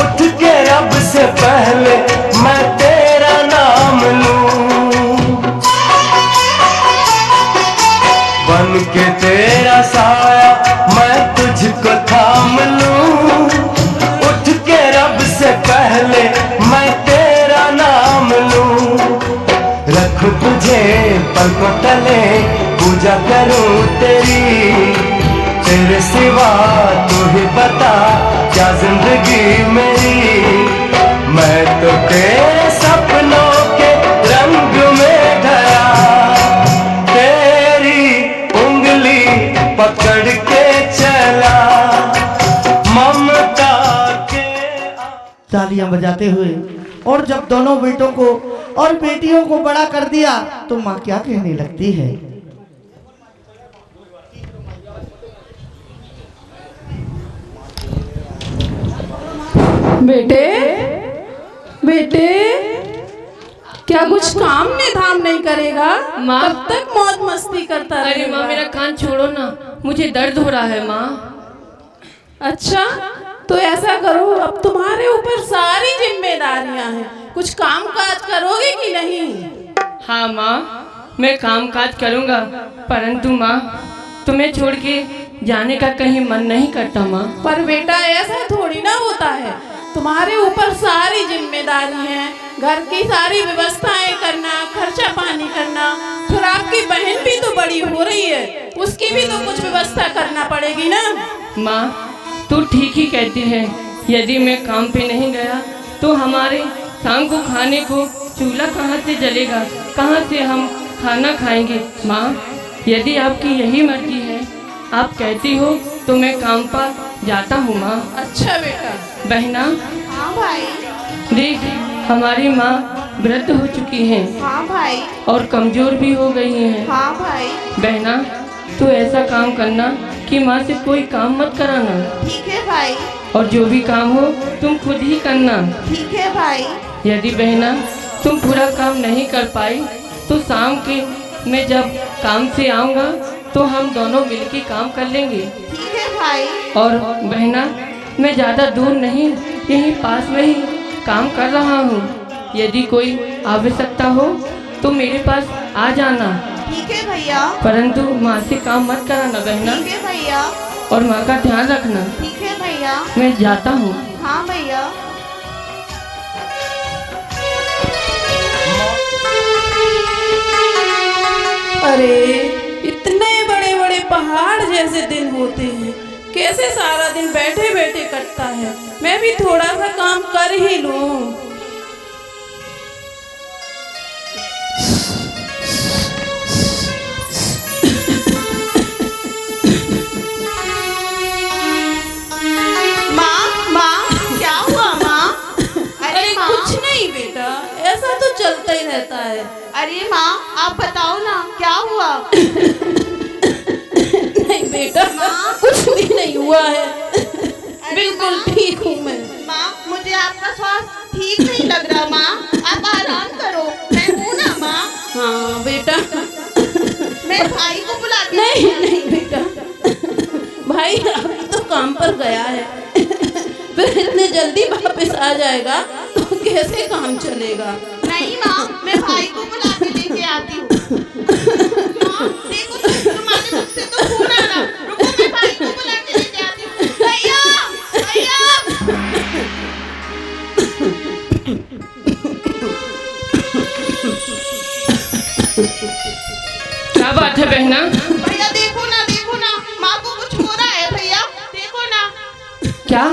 उठ के रब से पहले मैं तेरा नाम लूं। बन के तेरा साया मैं तुझको थाम लूं, उठ के रब से पहले मैं तेरा नाम लूं। रखूं तुझे पलकों तले, पूजा करूं तेरी, तेरे सिवा तू ही बता क्या जिंदगी मेरी। मैं तो तेरे सपनों के रंग में ढला, तेरी उंगली पकड़ के चला, ममता के। तालियां बजाते हुए, और जब दोनों बेटों को और बेटियों को बड़ा कर दिया तो माँ क्या कहने लगती है। बेटे बेटे, क्या कुछ काम में धाम नहीं करेगा? माँ। कब तक मौज मस्ती करता अरे रहेगा? माँ, मेरा कान छोड़ो ना, मुझे दर्द हो रहा है माँ। अच्छा, तो ऐसा करो, अब तुम्हारे ऊपर सारी जिम्मेदारियां हैं, कुछ काम काज करोगे कि नहीं? हाँ माँ, मैं काम काज करूँगा, परंतु माँ तुम्हें छोड़ के जाने का कहीं मन नहीं करता माँ। पर बेटा ऐसा थोड़ी ना होता है, तुम्हारे ऊपर सारी जिम्मेदारी है, घर की सारी व्यवस्थाएं करना, खर्चा पानी करना, फिर आपकी बहन भी तो बड़ी हो रही है, उसकी भी तो कुछ व्यवस्था करना पड़ेगी ना। माँ तू ठीक ही कहती है, यदि मैं काम पे नहीं गया तो हमारे शाम को खाने को चूल्हा कहाँ से जलेगा, कहाँ से हम खाना खाएंगे। माँ यदि आपकी यही मर्जी है, आप कहती हो तो मैं काम पर जाता हूँ माँ। अच्छा बेटा। बहना। हाँ भाई। देख, हमारी माँ वृद्ध हो चुकी है। हाँ भाई। और कमजोर भी हो गई है। हाँ भाई। बहना तू ऐसा काम करना कि माँ से कोई काम मत कराना। ठीक है भाई। और जो भी काम हो तुम खुद ही करना। ठीक है भाई। यदि बहना तुम पूरा काम नहीं कर पाई तो शाम के मैं जब काम से आऊँगा तो हम दोनों मिलकर काम कर लेंगे। ठीक है भाई। और बहना मैं ज़्यादा दूर नहीं, यहीं पास में ही काम कर रहा हूँ, यदि कोई आवश्यकता हो तो मेरे पास आ जाना। ठीक है भैया। परंतु माँ से काम मत कराना बहना। ठीक है भैया। और माँ का ध्यान रखना। ठीक है भैया। मैं जाता हूँ। हाँ भैया। अरे इतने बड़े बड़े पहाड़ जैसे दिन होते हैं, कैसे सारा दिन बैठे बैठे कटता है। मैं भी थोड़ा सा काम कर ही लूं। क्या हुआ माँ? अरे कुछ नहीं बेटा, ऐसा तो चलता ही रहता है। अरे माँ आप बताओ ना क्या हुआ? नहीं बेटा, कुछ भी नहीं हुआ है, बिल्कुल ठीक हूँ मैं। माँ मुझे आपका स्वास्थ्य ठीक नहीं लग रहा माँ, आप आराम करो, मैं हूँ ना माँ। हाँ बेटा। मैं भाई को बुला के। नहीं नहीं बेटा, भाई अभी तो काम पर गया है, फिर इतने जल्दी वापस आ जाएगा तो कैसे काम चलेगा। नहीं माँ, मैं भाई को बुला के लेके आती हूँ। माँ देखो तुम्हारे मुख से तो खून आ रहा, रुको मैं भाई को बुला के लेके आती हूँ। भैया भैया। क्या बात है बहना? भैया देखो ना माँ को कुछ हो रहा है, भैया देखो ना। क्या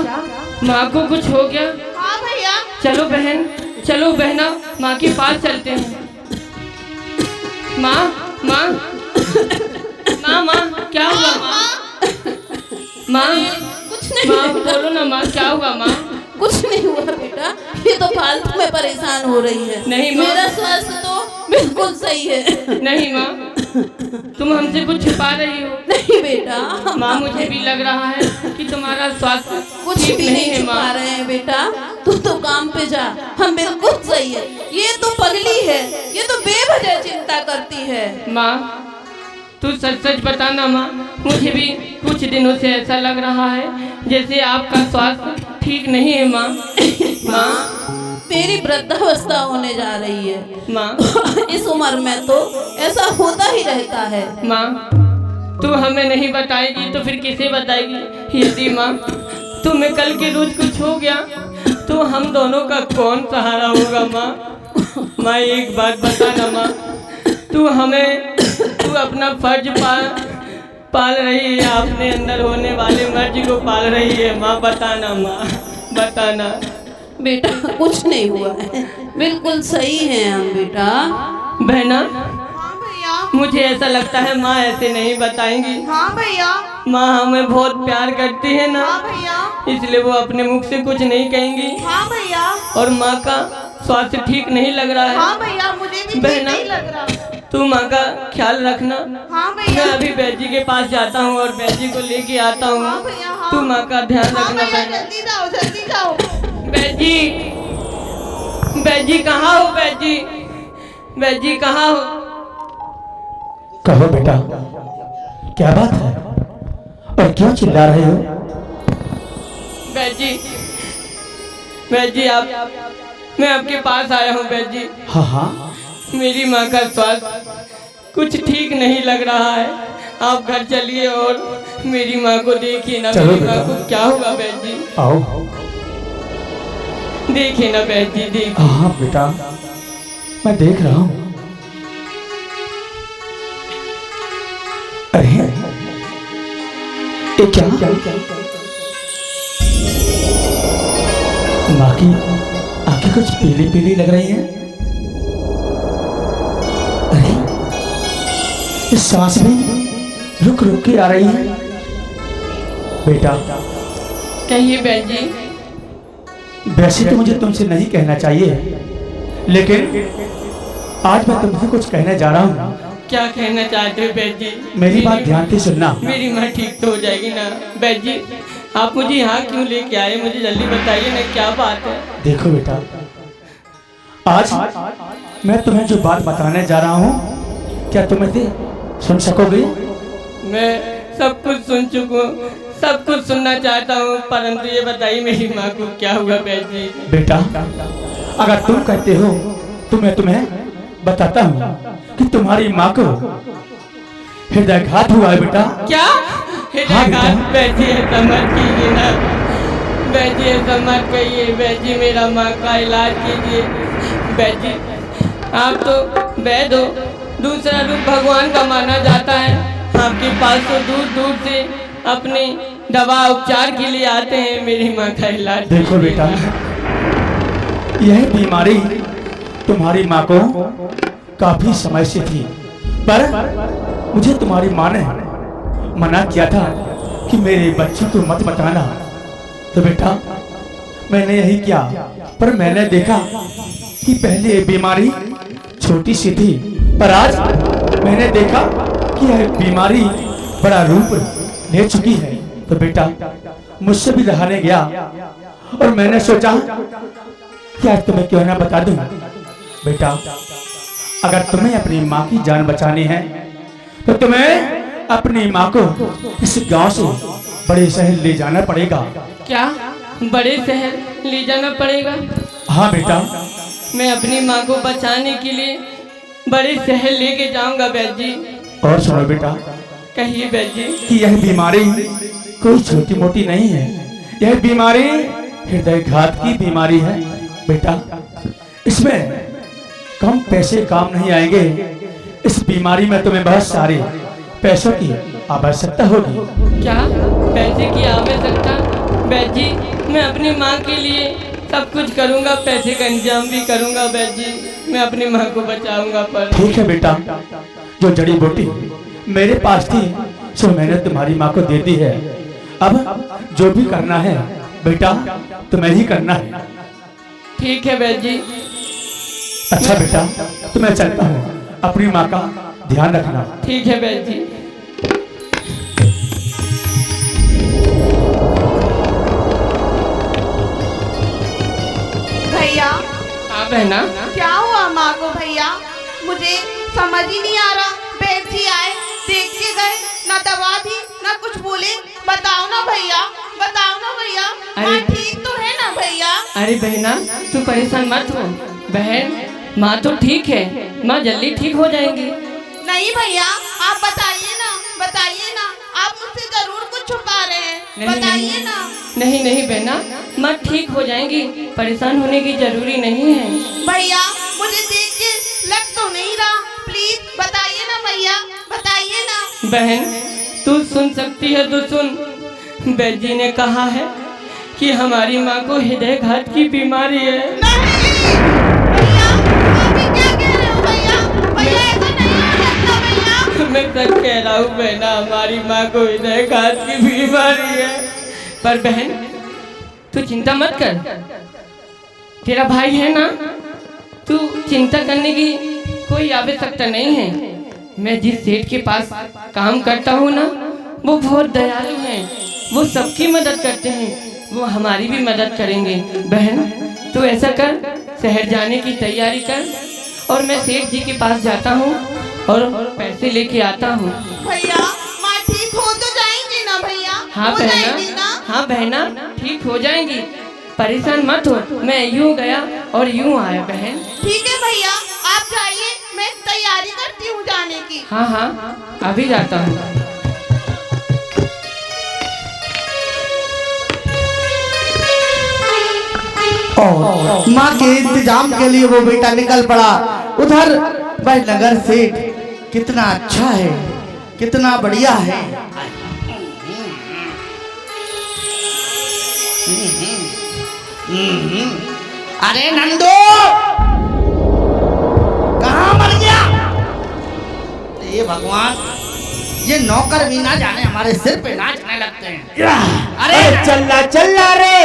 माँ को कुछ हो गया? हाँ भैया। चलो बहन, चलो बहना, माँ के पास चलते हैं। माँ माँ माँ माँ क्या हुआ माँ? माँ कुछ नहीं। माँ बोलो ना माँ, क्या हुआ माँ? कुछ नहीं हुआ बेटा, ये तो फालतू में परेशान हो रही है। नहीं माँ। मेरा स्वास्थ्य तो बिल्कुल सही है। नहीं माँ, तुम हमसे कुछ छुपा रही हो। नहीं बेटा। माँ मुझे भी लग रहा है कि तुम्हारा स्वास्थ्य कुछ ठीक भी नहीं छुपा माँ। रहे हैं बेटा, तू तो काम पे जा, हम बिल्कुल सही है। ये तो पगली है, ये तो बेवजह चिंता करती है। माँ तू सच सच बताना माँ, मुझे भी कुछ दिनों से ऐसा लग रहा है जैसे आपका स्वास्थ्य ठीक नहीं है माँ। माँ तेरी वृद्धावस्था होने जा रही है माँ, इस उम्र में तो ऐसा होता ही रहता है। माँ तू हमें नहीं बताएगी तो फिर किसे बताएगी? यदि माँ तुम्हें कल के रोज कुछ हो गया तो हम दोनों का कौन सहारा होगा माँ? माँ एक बात बताना माँ, तू अपना फर्ज पाल रही है, अपने अंदर होने वाले मर्ज को पाल रही है माँ। बताना माँ, बताना। बेटा कुछ नहीं हुआ है, बिल्कुल सही है हम बेटा। बहना हाँ भैया। मुझे ऐसा लगता है माँ ऐसे नहीं बताएंगी। हाँ भैया। माँ हमें बहुत प्यार करती है ना, हाँ भैया। इसलिए वो अपने मुख से कुछ नहीं कहेंगी। हाँ भैया। और माँ का स्वास्थ्य ठीक नहीं लग रहा है। हाँ भैया, मुझे भी ठीक नहीं लग रहा। तू माँ का ख्याल रखना। हाँ भैया। मैं अभी बैजी के पास जाता हूँ और बैजी को लेके आता हूँ। हाँ भैया, हाँ। तू माँ का ध्यान हाँ रखना। भैया, जल्दी जाओ, जल्दी जाओ। बैजी, बैजी कहाँ हो? बैजी, बैजी कहाँ हो? कहो बेटा, क्या बात है और क्यों चिल्ला रहे हो? बैजी, बैजी मैं आपके पास आया हूँ बैजी। हाँ हाँ, मेरी माँ का स्वास्थ्य कुछ ठीक नहीं लग रहा है, आप घर चलिए और मेरी माँ को देखिए ना। चलो मेरी माँ बेटा। को क्या होगा बैजी? आओ। देखिए ना बैजी, देखिए। हाँ बेटा, मैं देख रहा हूँ। अरे ये क्या? माँ की आंखें कुछ पीली पीली लग रही हैं। अरे ये सांस भी रुक रुक के आ रही है। बेटा कहिए बैजी। वैसे तो मुझे तुमसे नहीं कहना चाहिए, लेकिन आज मैं तुमसे कुछ कहने जा रहा हूँ। क्या कहना चाहते हो बैजी? मेरी बात ध्यान से सुनना। मेरी माँ ठीक तो हो जाएगी ना बैजी? आप मुझे यहाँ क्यों लेके आए, मुझे जल्दी बताइए ना, क्या बात है? देखो बेटा, आज मैं तुम्हें जो बात बताने जा रहा हूँ, क्या तुम इसे सुन सकोगे? मैं सब कुछ सुन चुका हूँ, सब कुछ सुनना चाहता हूँ, परंतु ये बताइए मेरी माँ को क्या हुआ बैजी? बेटा अगर तुम कहते हो तो मैं तुम्हें बताता हूँ कि तुम्हारी माँ को हृदयघात हुआ है बेटा। क्या हृदयघात? बैजी ऐसा मत कीजिए ना बैजी, ऐसा मत कहिए बैजी, मेरा माँ का इलाज कीजिए बैजी। आप तो वैद्य हो, दूसरा रूप भगवान का माना जाता है, आपके पास तो दूर दूर से अपनी दवा उपचार के लिए आते हैं मेरी माँ का इलाज। देखो बेटा, यह बीमारी तुम्हारी माँ को काफी समय से थी, पर मुझे तुम्हारी माँ ने मना किया था कि मेरे बच्चे को मत बताना। तो बेटा मैंने यही किया, पर मैंने देखा कि पहले ये बीमारी छोटी सी थी, पर आज मैंने देखा कि यह बीमारी बड़ा रूप ले चुकी है। तो बेटा मुझसे भी रहा नहीं गया और मैंने सोचा कि आज तुम्हें क्यों ना बता दूं। बेटा अगर तुम्हें अपनी माँ की जान बचानी है तो तुम्हें अपनी माँ को इस गांव से बड़े शहर ले जाना पड़ेगा। क्या बड़े शहर ले जाना पड़ेगा? हाँ बेटा, मैं अपनी माँ को बचाने के लिए बड़े शहर लेके जाऊंगा बैजी। और सुनो बेटा, कहिए बैजी। कि यह बीमारी कोई छोटी मोटी नहीं है, यह बीमारी हृदयघात की बीमारी है। बेटा इसमें कम पैसे काम नहीं आएंगे, इस बीमारी में तुम्हें बहुत सारे पैसों की आवश्यकता होगी। क्या पैसे की आवश्यकता? बैजी मैं अपनी माँ के लिए सब कुछ करूँगा, पैसे का इंतजाम भी करूँगा बैजी, मैं अपनी माँ को बचाऊंगा। पर ठीक है बेटा, जो जड़ी बूटी मेरे पास थी सो मैंने तुम्हारी माँ को दे दी है। अब जो भी करना है बेटा तुम्हें ही करना है। ठीक है बैजी। अच्छा बेटा तो मैं चलता हूँ, अपनी माँ का ध्यान रखना। ठीक है बैजी। भैया हाँ बहना, क्या हुआ माँ को भैया? मुझे समझ ही नहीं आ रहा। बैठ जी आए देख के गए, ना दवा दी, ना कुछ बोले। बताओ ना भैया, बताओ ना भैया, माँ ठीक तो है ना भैया? अरे बहना तू परेशान मत हो बहन, माँ तो ठीक है, माँ जल्दी ठीक हो जाएंगी। नहीं भैया, आप बताइए ना, बताइए ना, आप मुझसे जरूर कुछ छुपा रहे हैं, बताइए ना। नहीं नहीं बहना, माँ ठीक हो जाएंगी, परेशान होने की जरूरी नहीं है। भैया मुझे देख के लग तो नहीं रहा, प्लीज बताइए ना भैया, बताइए ना। बहन तू सुन सकती है तो सुन, वैद्य जी ने कहा है कि हमारी माँ को हृदयघात की बीमारी है। नहीं भैया, आप ये क्या कह रहे हो भैया? भैया ऐसा नहीं हो सकता भैया। मैं सच कह रहा हूँ बहना, हमारी माँ को हृदयघात की बीमारी है। पर बहन तू चिंता मत कर, तेरा भाई है ना, तू चिंता करने की कोई आवश्यकता नहीं है। मैं जिस सेठ के पास काम करता हूँ ना, वो बहुत दयालु हैं, वो सबकी मदद करते हैं, वो हमारी भी मदद करेंगे। बहन तू ऐसा कर, शहर जाने की तैयारी कर और मैं सेठ जी के पास जाता हूँ और पैसे लेके आता हूँ। भैया माँ ठीक हो तो जाएंगी ना भैया? हाँ हो जाएंगी बहना, ना? हाँ बहना ठीक हो जाएंगी, परेशान मत हो। मैं यूं गया और यूं आया बहन। ठीक है भैया, आप जाइए, मैं तैयारी करती हूँ जाने की। हाँ हाँ अभी जाता हूँ। और माँ के इंतजाम के लिए वो बेटा निकल पड़ा। उधर भाई नगर सेठ कितना अच्छा है, कितना बढ़िया है। अरे नंदू कहाँ मर गया? ये भगवान, ये नौकर भी ना जाने हमारे सिर पे नाचने लगते हैं। अरे चल्ला चल्ला रे,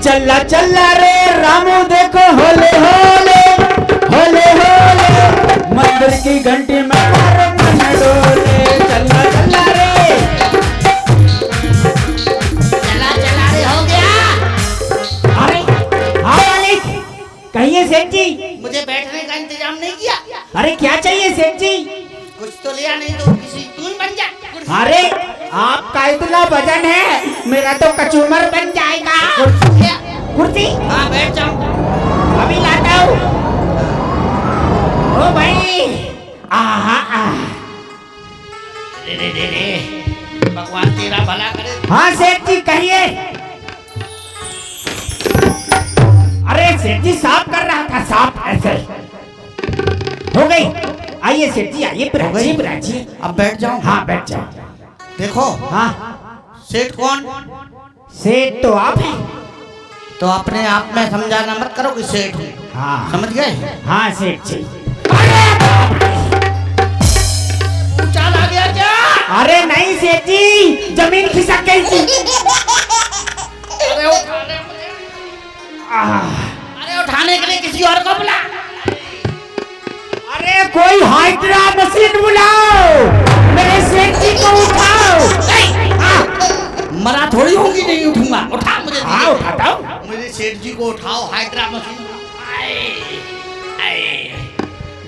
चल्ला चल्ला रे, रामू देखो होले होले, होले होले, मंदिर की घंटी में मारो मन डोले। चल्ला चल्ला रे, चला चला रे हो गया। अरे हाँ मालिक, कहिए सेठ जी। मुझे बैठने का इंतजाम नहीं किया? अरे क्या चाहिए सेठ जी? कुछ तो लिया नहीं तो किसी तू ही बन जा। अरे आपका इतना वजन है, मेरा तो कचूमर बन जाएगा। कुर्सी? हाँ बैठ जाओ। अभी लाता हूँ। ओ भाई, आहा आह। रे रे रे, भगवान तेरा भला करे। हाँ सेठ जी कहिए। अरे सेठ जी साफ कर रहा था, साफ ऐसे हो गई। आइए सेठ जी आइए, बिराजिए बिराजिए। अब बैठ जाओ। हाँ बैठ जाओ। देखो हाँ सेठ कौन? सेठ तो आप हैं। तो अपने आप में समझाना मत करो कि सेठ हूँ। हाँ समझ गए? हाँ सेठ जी। ऊंचा आ गया क्या? अरे नहीं सेठ जी, जमीन खिसक गई थी। अरे उठाने मुझे। अरे उठाने के लिए किसी और को बुला। अरे कोई हाइड्रा मशीन बुलाओ, मेरे सेठ जी को उठाओ। मरा थोड़ी होगी, नहीं उठूंगा। उठा मुझे। हाँ उठाता हूँ। मेरे सेठ जी को उठाओ, हाइड्रा मशीन।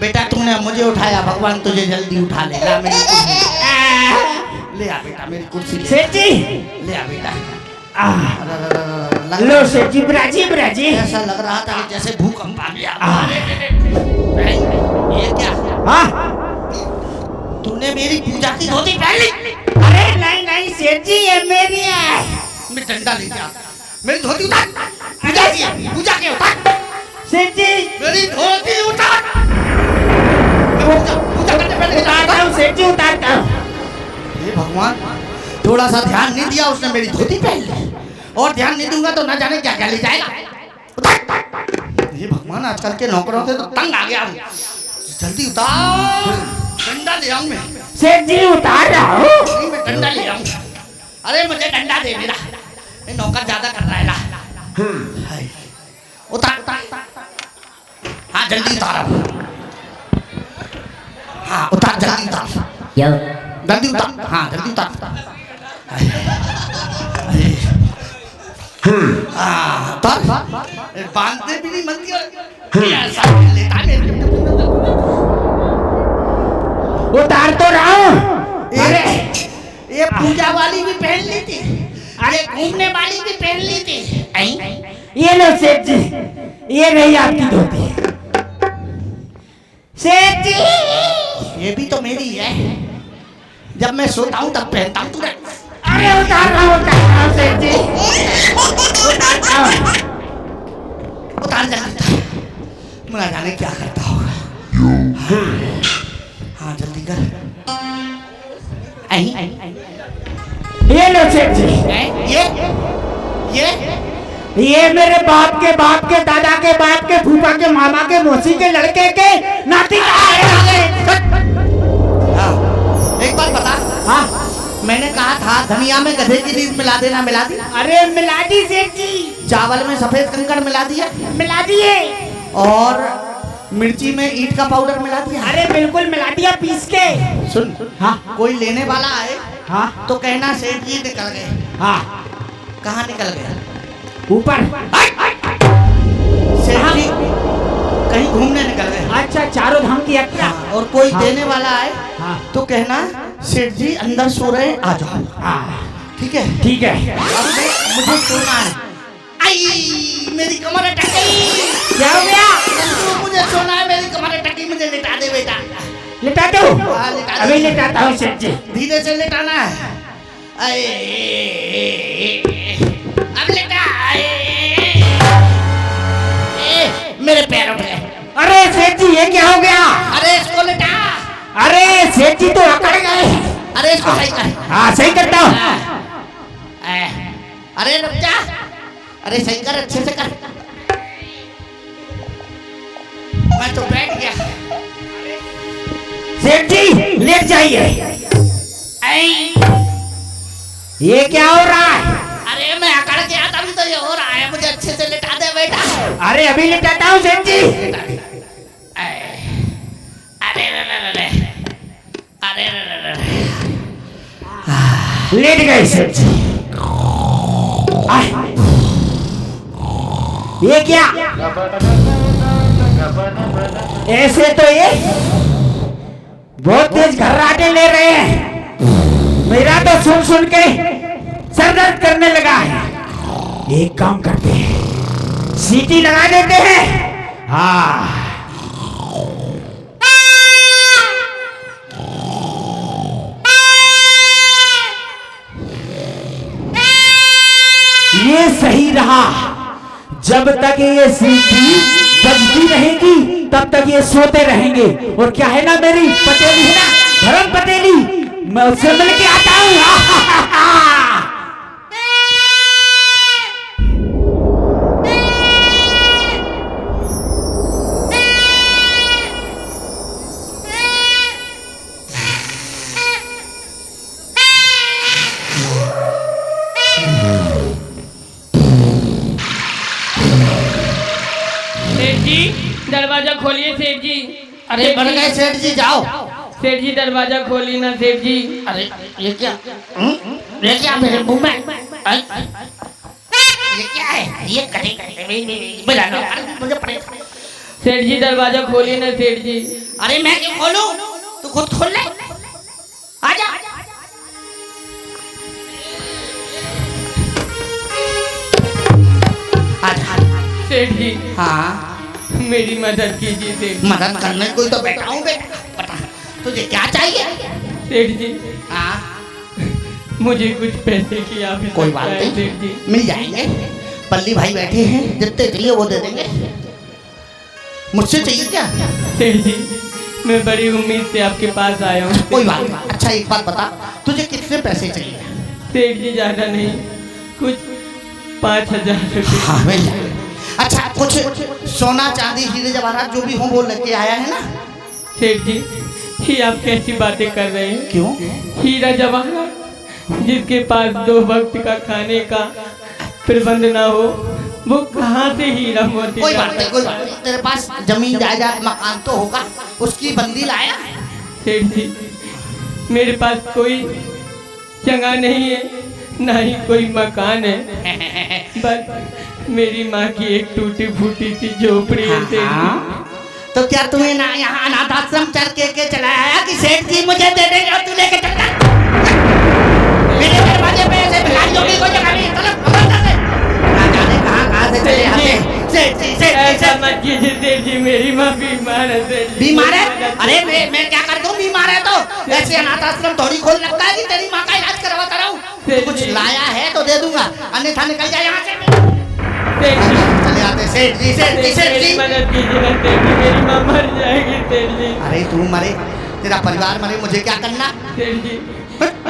बेटा तूने मुझे उठाया, भगवान तुझे जल्दी उठा ले। ला मेरी कुर्सी ले आ बेटा, मेरी कुर्सी ले। सेठ जी ले आ बेटा। लो सेठ जी बिराजी बिराजी। ऐसा लग रहा था कि जैसे भूकंप आ गया। ये क्या? हाँ तूने मेरी पूजा की धोती पहन ली? अरे नहीं नहीं सेठ जी ये मेरी है। मैं डंडा लेके आता। मेरी धोती उतार। पूजा की, पूजा के उतार। सेठ जी मेरी धोती उतार। पूजा करने पहले उतारता हूँ सेठ जी, उतारता हूँ। हे भगवान, थोड़ा सा ध्यान नहीं दिया, उसने मेरी धोती पहन ली। और ध्यान नहीं दूंगा तो ना जाने क्या क्या ले जाएगा। ये भगवान, आजकल के नौकरों से तो तंग आ गया हूँ। जल्दी उतार, डंडा ले आऊं मैं। सेठ जी उतार रहा हूँ। नहीं मैं डंडा ले आऊं। अरे मुझे डंडा दे मेरा, ये नौकर ज्यादा कर रहा है ना। उतार उतार। हाँ जल्दी उतार। हाँ उतार, जल्दी उतार, जल्दी उतार। हाँ जल्दी उतार। बांधते भी नहीं मनती उतार तो रहा हूँ। अरे ये पूजा वाली भी पहन ली थी, अरे घूमने वाली भी पहन ली थी। ये लो सेठ जी, ये रही आपकी धोती। सेठ जी, ये भी तो मेरी है, जब मैं सोता हूँ तब पहनता हूँ तुरंत। अरे उतार रहा हूँ सेठ जी, उतार जाता, मुझे जाने क्या करता होगा। हाँ जल्दी कर। ये लो सेठ जी, ये मेरे बाप के दादा के बाप के फूफा के मामा के मौसी के लड़के के नाती का है। हाँ, एक बात बता। हाँ, मैंने कहा था धनिया में गधे की नींद मिला देना, मिला दी? अरे मिला दी सेठ जी। चावल में सफेद कंकड़ मिला दिया? मिला दिए। और मिर्ची में ईंट का पाउडर मिला दिया? अरे बिल्कुल मिला दिया पीस के। सुन, हाँ, कोई लेने वाला आए हाँ, तो कहना सेठ जी निकल गए। हाँ, कहाँ निकल गया? ऊपर। सेठ जी कहीं घूमने निकल गए। अच्छा, चारों धाम की यात्रा। हाँ, और कोई देने वाला आए हाँ, तो कहना सेठ जी अंदर सो रहे, आ जाओ। हाँ, ठीक है? ठीक है। अब मुझे सोना है। आई मेरी कमर अटक गई। क्या हो गया? मुझे सोना है, मेरी कमर अटक गई, मुझे लिटा दे बेटा। लिटा दो। हाँ, लिटा दे। अभी लिटाता हूँ सेठ जी। धीरे से लिटाना है। अब लिटा। मेरे पैरों पे। अरे सेठ जी, ये क्या हो गया? अरे इसको लिटा। अरे सेठ जी तो अकड़ गए। अरे इसको सही कर। हाँ, सही करता हूँ। अरे रुक जा। अरे सही कर, अच्छे से कर। मैं तो बैठ गया। सेठ जी लेट जाइए। ये क्या हो रहा है? अरे मैं अकड़ गया तभी तो ये हो रहा है, मुझे अच्छे से लिटा दे बेटा। अरे अभी लिटाता हूँ सेठ जी। अरे लेट गए सेठ जी। ये क्या? ऐसे तो ये बहुत तेज घर्राटे ले रहे हैं। मेरा तो सुन के सर दर्द करने लगा है। एक काम करते हैं, सीटी लगा देते हैं। हाँ, ये सही रहा। जब तक ये सीटी बजती रहेगी तब तक ये सोते रहेंगे। और क्या है ना, मेरी पटेली है ना, धर्म पटेली, मैं उससे मिल के आता हूँ। सेठ जी दरवाजा खोलिए सेठ जी। अरे बन गए सेठ जी, जाओ। सेठ जी दरवाजा खोलिए ना सेठ जी। अरे ये क्या? ये क्या मेरे मुंह में? ये क्या है? ये कटे बजाना मुझे पड़े। सेठ जी दरवाजा खोलिए ना सेठ जी। अरे मैं क्यों खोलूं? तू खुद खोल ले। आजा। आजा। सेठ जी हाँ, मेरी मदद कीजिए सेठ। मदद करने को ही तो बैठा हूँ बेटा। बता तुझे क्या चाहिए? सेठ जी हाँ, मुझे कुछ पैसे की आवश्यकता कोई बात है नहीं, सेठ जी। मिल जाएंगे। पल्ली भाई बैठे हैं, जितने चाहिए वो दे देंगे। मुझसे चाहिए क्या? सेठ जी मैं बड़ी उम्मीद से आपके पास आया हूँ। कोई बात नहीं। अच्छा एक बात बता, तुझे कितने पैसे चाहिए? सेठ जी ज्यादा नहीं, कुछ 5,000 रुपये। हाँ मिल जाएंगे। अच्छा कुछ सोना चांदी हीरे जवाहरात जो भी हो वो लेके आया है ना? सेठ जी ये आप कैसी बातें कर रहे हैं? क्यों? हीरा जवाहरात जिसके पास 2 वक्त का खाने का प्रबंध ना हो, वो कहाँ से हीरा मोती? कोई बात नहीं, कोई बात नहीं। तेरे पास जमीन जायदाद मकान तो होगा, उसकी बंदी लाया? सेठ जी मेरे पास कोई जगह नहीं है, ना ही कोई मकान है, बस मेरी माँ की एक टूटी फूटी सी झोपड़ी है सेठ जी। तो तो क्या तुम्हें ना यहाँ अनाथ आश्रम चल के चलाया है कि सेठ जी मुझे दे देंगे और तू लेके चल जा? मेरे दरवाजे पे ऐसे भिखारियों की कोई जगह नहीं। चलो ना जाने कहाँ से चले आते। सेठ जी ऐसा मत कीजिए सेठ जी, मेरी माँ बीमार है सेठ जी। बीमार है? अरे मैं क्या कर दूं? बीमार है तो ऐसे अनाथ आश्रम थोड़ी खोल लगता है कि तेरी माँ का इलाज करवाता रहूं। कुछ लाया है तो दे दूंगा, अन्यथा निकल जा यहाँ से। चले आते सेठ जी। मदद कीजिए ना सेठ जी, मेरी माँ मर जाएगी सेठ जी। अरे तू मरे, तेरा परिवार मरे, मुझे क्या करना? सेठ जी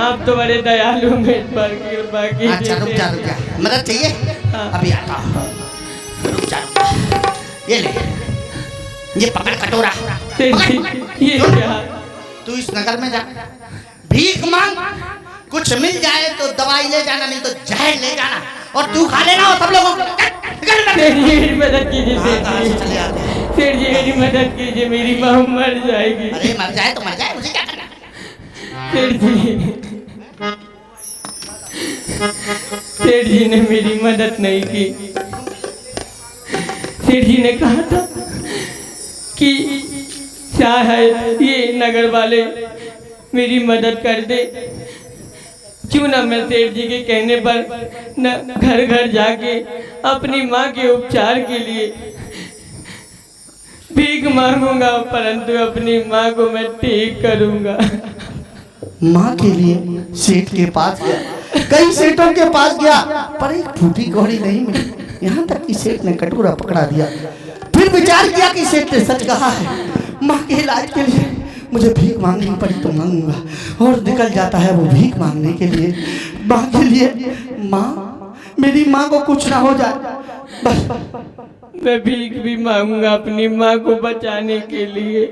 आप तो बड़े दयालु, मेरे पर कृपा कीजिए। अच्छा रुक जा। मदद चाहिए? अभी आता हूँ। रुक जा। ये ले, ये पकड़ कटोरा। सेठ जी ये क्या? तू इस नगर में जा, भीख मांग, कुछ मिल जाए तो दवाई ले जाना, नहीं तो जहर ले जाना और तू खा लेना और सब लोगों को। सेठ जी मेरी मदद कीजिए सेठ जी। सेठ जी मेरी मदद कीजिए, मेरी माँ मर जाएगी। अरे मर जाए तो मर जाए, मुझे क्या करना? सेठ जी ने मेरी मदद नहीं की। सेठ जी ने कहा था कि शायद ये नगर वाले मेरी मदद कर दे। क्यों ना मैं सेठ जी के कहने पर न घर घर जाके अपनी माँ के उपचार के लिए भीख मांगूंगा, परंतु अपनी माँ को मैं ठीक करूंगा। माँ के लिए सेठ के पास गया, कई सेठों के पास गया, पर एक फूटी कौड़ी नहीं मिली। यहाँ तक कि सेठ ने कटोरा पकड़ा दिया। फिर विचार किया कि सेठ ने सच कहा है, माँ के इलाज के लिए मुझे भीख मांगनी पड़ी तो मांगूंगा। और निकल जाता है वो भीख मांगने के लिए, माँ के लिए। माँ, मेरी माँ को कुछ ना हो जाए बस। मैं भीख भी मांगूंगा अपनी माँ को बचाने के लिए।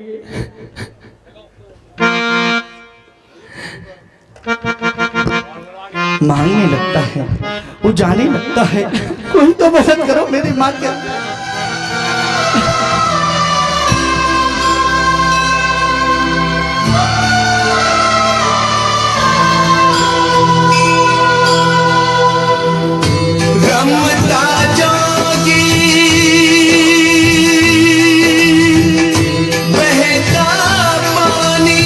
मांगने लगता है, वो जाने लगता है, कोई तो मदद करो मेरी माँ के। रमता जागी बहता पानी,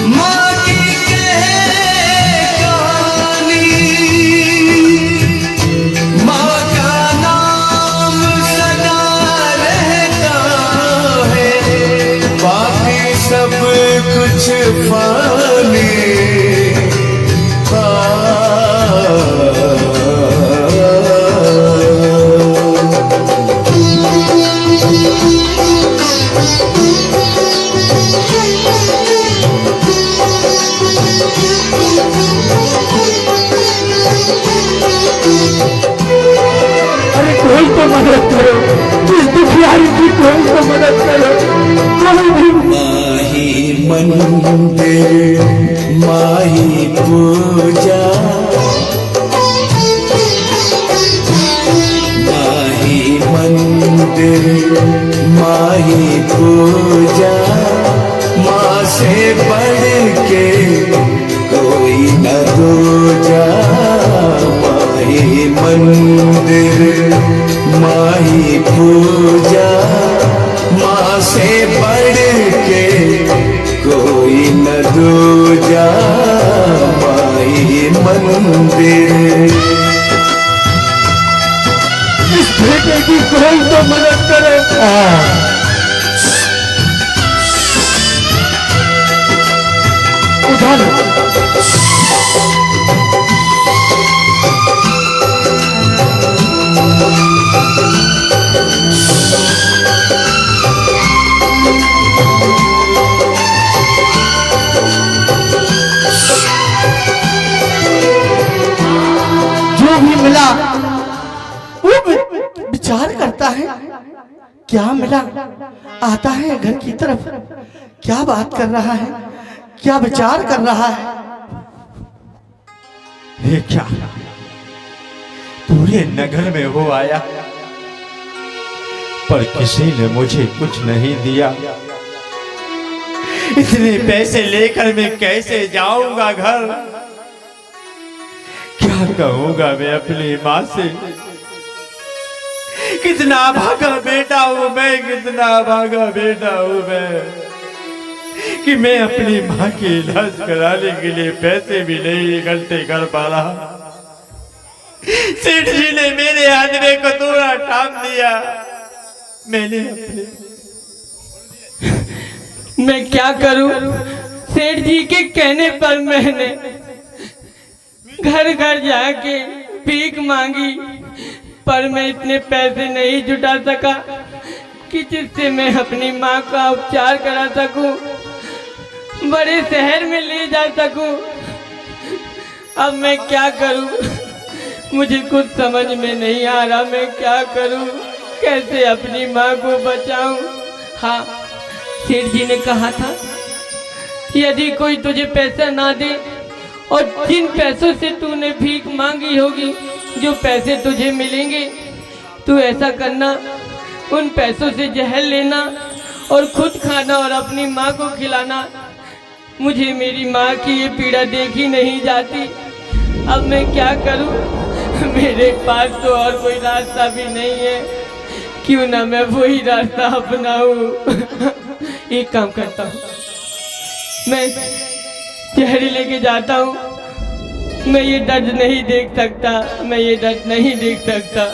माँ की कहानी, माँ का नाम सदा रहता है, बाकी सब कुछ फानी। अरे कोई तो मदद करो, इस दुखियारी की कोई तो मदद करो। माही मंदिर माही पूजा, माही मंदिर माही पूजा, माँ से बढ़ के कोई न दूजा। माही मंदिर माही पूजा, माँ से बढ़ के कोई न दूजा। माही मंदिर, इस बेटे की कोई तो मदद करे। उठा लो। जो भी मिला वो विचार करता है, क्या मिला? आता है घर की तरफ, क्या बात कर रहा है, क्या विचार कर रहा है? ये क्या पूरे नगर में हो आया, पर किसी ने मुझे कुछ नहीं दिया। इतने पैसे लेकर मैं कैसे जाऊंगा घर? क्या कहूंगा मैं अपनी माँ से? कितना भागा बेटा हूं मैं, कितना भागा बेटा हूं मैं, कि मैं अपनी माँ के इलाज कराने के लिए पैसे भी नहीं इकट्ठे कर पा रहा। सेठ जी ने मेरे हाथ में कटोरा टांग दिया। मैंने अपने मैं क्या करूं? सेठ जी के कहने पर मैंने घर घर जाके भीख मांगी, पर मैं इतने पैसे नहीं जुटा सका कि जिससे मैं अपनी माँ का उपचार करा सकूं, बड़े शहर में ले जा सकूं। अब मैं क्या करूं? मुझे कुछ समझ में नहीं आ रहा, मैं क्या करूं, कैसे अपनी माँ को बचाऊं। हाँ, सेठ जी ने कहा था यदि कोई तुझे पैसा ना दे और जिन पैसों से तूने भीख मांगी होगी, जो पैसे तुझे मिलेंगे, तू ऐसा करना, उन पैसों से जहर लेना और खुद खाना और अपनी माँ को खिलाना। मुझे मेरी माँ की ये पीड़ा देखी नहीं जाती। अब मैं क्या करूं? मेरे पास तो और कोई रास्ता भी नहीं है, क्यों ना मैं वही रास्ता अपनाऊं। एक काम करता हूँ, मैं जहरी लेके जाता हूँ। मैं ये दर्द नहीं देख सकता, मैं ये दर्द नहीं देख सकता।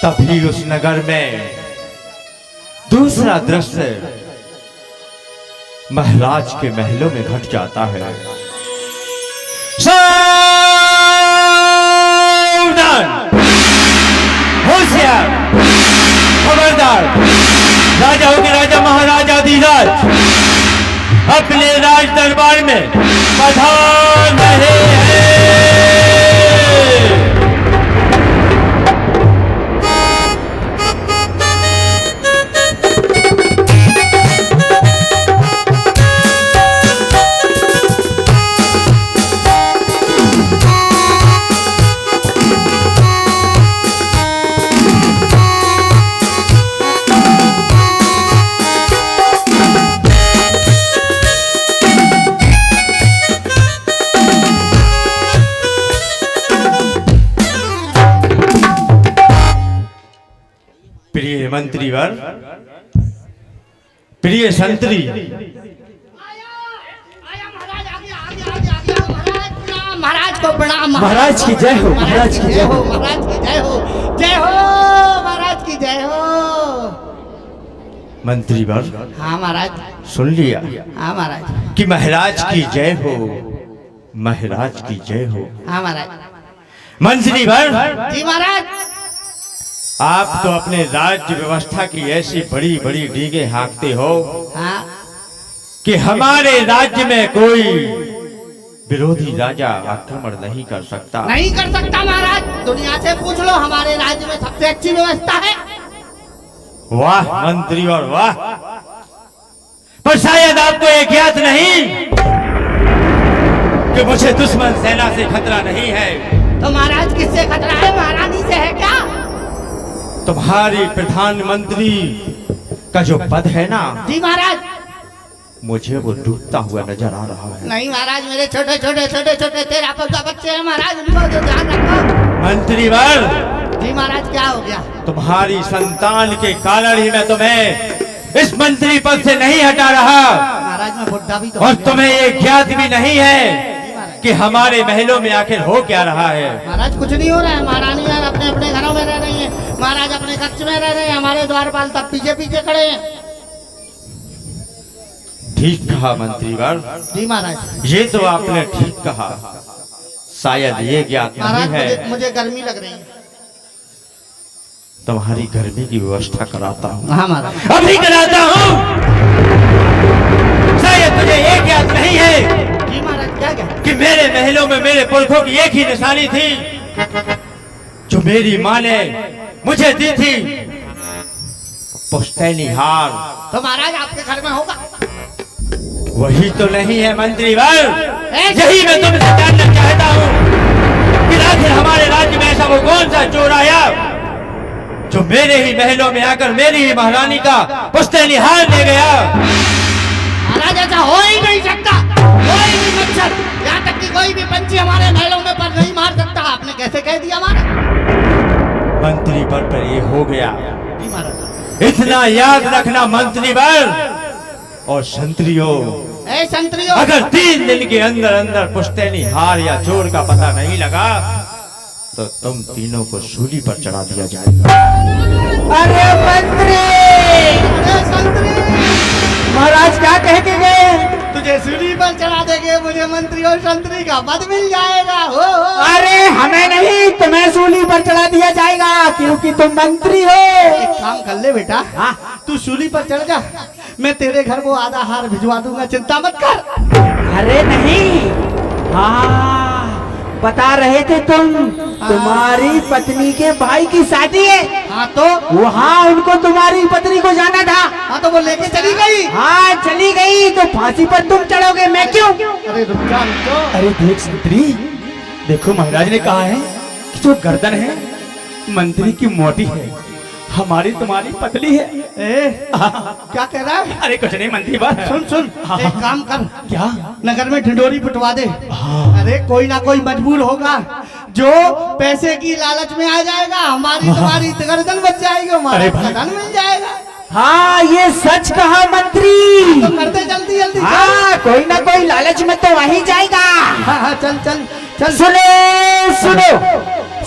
तभी उस नगर में दूसरा दृश्य महाराज के महलों में घट जाता है। सावधान, होशियार, खबरदार, राजा हो के राजा महाराजा धीराज अपने राज दरबार में पधार रहे हैं। प्रिय मंत्रीवर, प्रिय संतरी, महाराज को प्रणाम। महाराज की जय हो, महाराज की जय हो, महाराज की जय हो, जय हो महाराज की जय हो। मंत्रीवर, हाँ महाराज। सुन लिया? हाँ महाराज। कि महाराज की जय हो, महाराज की जय हो। हाँ महाराज। मंत्रीवर, जी महाराज। आप तो अपने राज्य व्यवस्था की ऐसी बड़ी बड़ी डींगे हाँकते हो, हाँ, कि हमारे राज्य में कोई विरोधी राजा आक्रमण नहीं कर सकता। नहीं कर सकता महाराज, दुनिया से पूछ लो, हमारे राज्य में सबसे अच्छी व्यवस्था है। वाह मंत्री और वाह, पर शायद आपको ये ज्ञात नहीं कि मुझे दुश्मन सेना से खतरा नहीं है। तो महाराज किससे खतरा है? महारानी से है क्या? तुम्हारी प्रधानमंत्री का जो पद है ना, जी महाराज, मुझे वो डूबता हुआ नजर आ रहा है। नहीं महाराज, मेरे छोटे छोटे छोटे छोटे 13 बच्चे हैं महाराज, उनको जो ध्यान रखो। मंत्रीवर, जी महाराज, क्या हो गया? तुम्हारी संतान के कारण ही मैं तुम्हें इस मंत्री पद से नहीं हटा रहा। महाराज मैं बुढ़ा भी तो, और तुम्हें ये ज्ञात भी नहीं है कि हमारे महलों में आखिर हो क्या रहा है। महाराज कुछ नहीं हो रहा है, महारानी अपने अपने घरों में रह रही है, महाराज अपने कक्ष में रह रहे हैं, हमारे द्वारपाल तब पीछे पीछे खड़े हैं। ठीक कहा मंत्रीवर। जी महाराज। ये तो आपने ठीक कहा, शायद ये ज्ञात नहीं महाराज है। मुझे गर्मी लग रही है, तुम्हारी गर्मी की व्यवस्था कराता हूँ। हाँ महाराज। अभी कराता हूँ। शायद तुझे ये ज्ञात नहीं है। जी महाराज, क्या क्या? कि मेरे महलों में मेरे पुरखों की एक ही निशानी थी, जो मेरी माँ ने मुझे दी थी, पुश्तैनी हार। तो महाराज आपके घर में होगा? वही तो नहीं है मंत्रीवर, यही मैं तुमसे जानना चाहता हूँ कि आखिर हमारे राज्य में ऐसा वो कौन सा चोर आया जो मेरे ही महलों में आकर मेरी ही महारानी का पुश्तैनी हार ले गया। महाराज ऐसा हो ही नहीं सकता, कोई भी मच्छर, यहाँ तक कि कोई भी पंछी हमारे महलों में पर नहीं मार सकता। आपने कैसे कह दिया महाराज? गया। इतना याद रखना मंत्री वर और संतरियों, ए संतरियों, अगर 3 दिन के अंदर अंदर पुश्तैनी हार या चोर का पता नहीं लगा तो तुम तीनों को सूली पर चढ़ा दिया जाएगा। अरे मंत्री, महाराज क्या कह के गए? तुझे सूली पर चढ़ा देंगे, मुझे मंत्री और संतरी का पद मिल जाएगा। हो अरे हमें नहीं, तुम्हें सूली पर चढ़ा दिया जाएगा क्योंकि तुम मंत्री हो। एक काम कर ले बेटा, तू सूली पर चढ़ जा, मैं तेरे घर को आधा हार भिजवा दूंगा, चिंता मत कर। अरे नहीं, हाँ बता रहे थे तुम, तुम्हारी पत्नी के भाई की शादी है। हाँ तो वहाँ उनको तुम्हारी पत्नी को जाना था। हाँ तो वो लेके चली गई। हाँ चली गई तो फांसी पर तुम चढ़ोगे, मैं क्यों? अरे रुक जा, रुक जा। अरे देख संतरी, देखो महाराज ने कहा है कि जो गर्दन है मंत्री की मोटी है, हमारी तुम्हारी पतली है। क्या कह रहा है? अरे कुछ नहीं मंत्री बात। सुन सुन, एक काम कर, क्या? नगर में ढिंडोरी पिटवा दे। अरे कोई ना कोई मजबूर होगा जो पैसे की लालच में आ जाएगा, हमारी तुम्हारी गर्दन बच जाएगी, हमारा गर्दन मिल जाएगा। हाँ ये सच कहा मंत्री। तो करते जल्दी जल्दी। हाँ कोई ना कोई लालच में तो वही जाएगा। हाँ चल चल चल। सुनो सुनो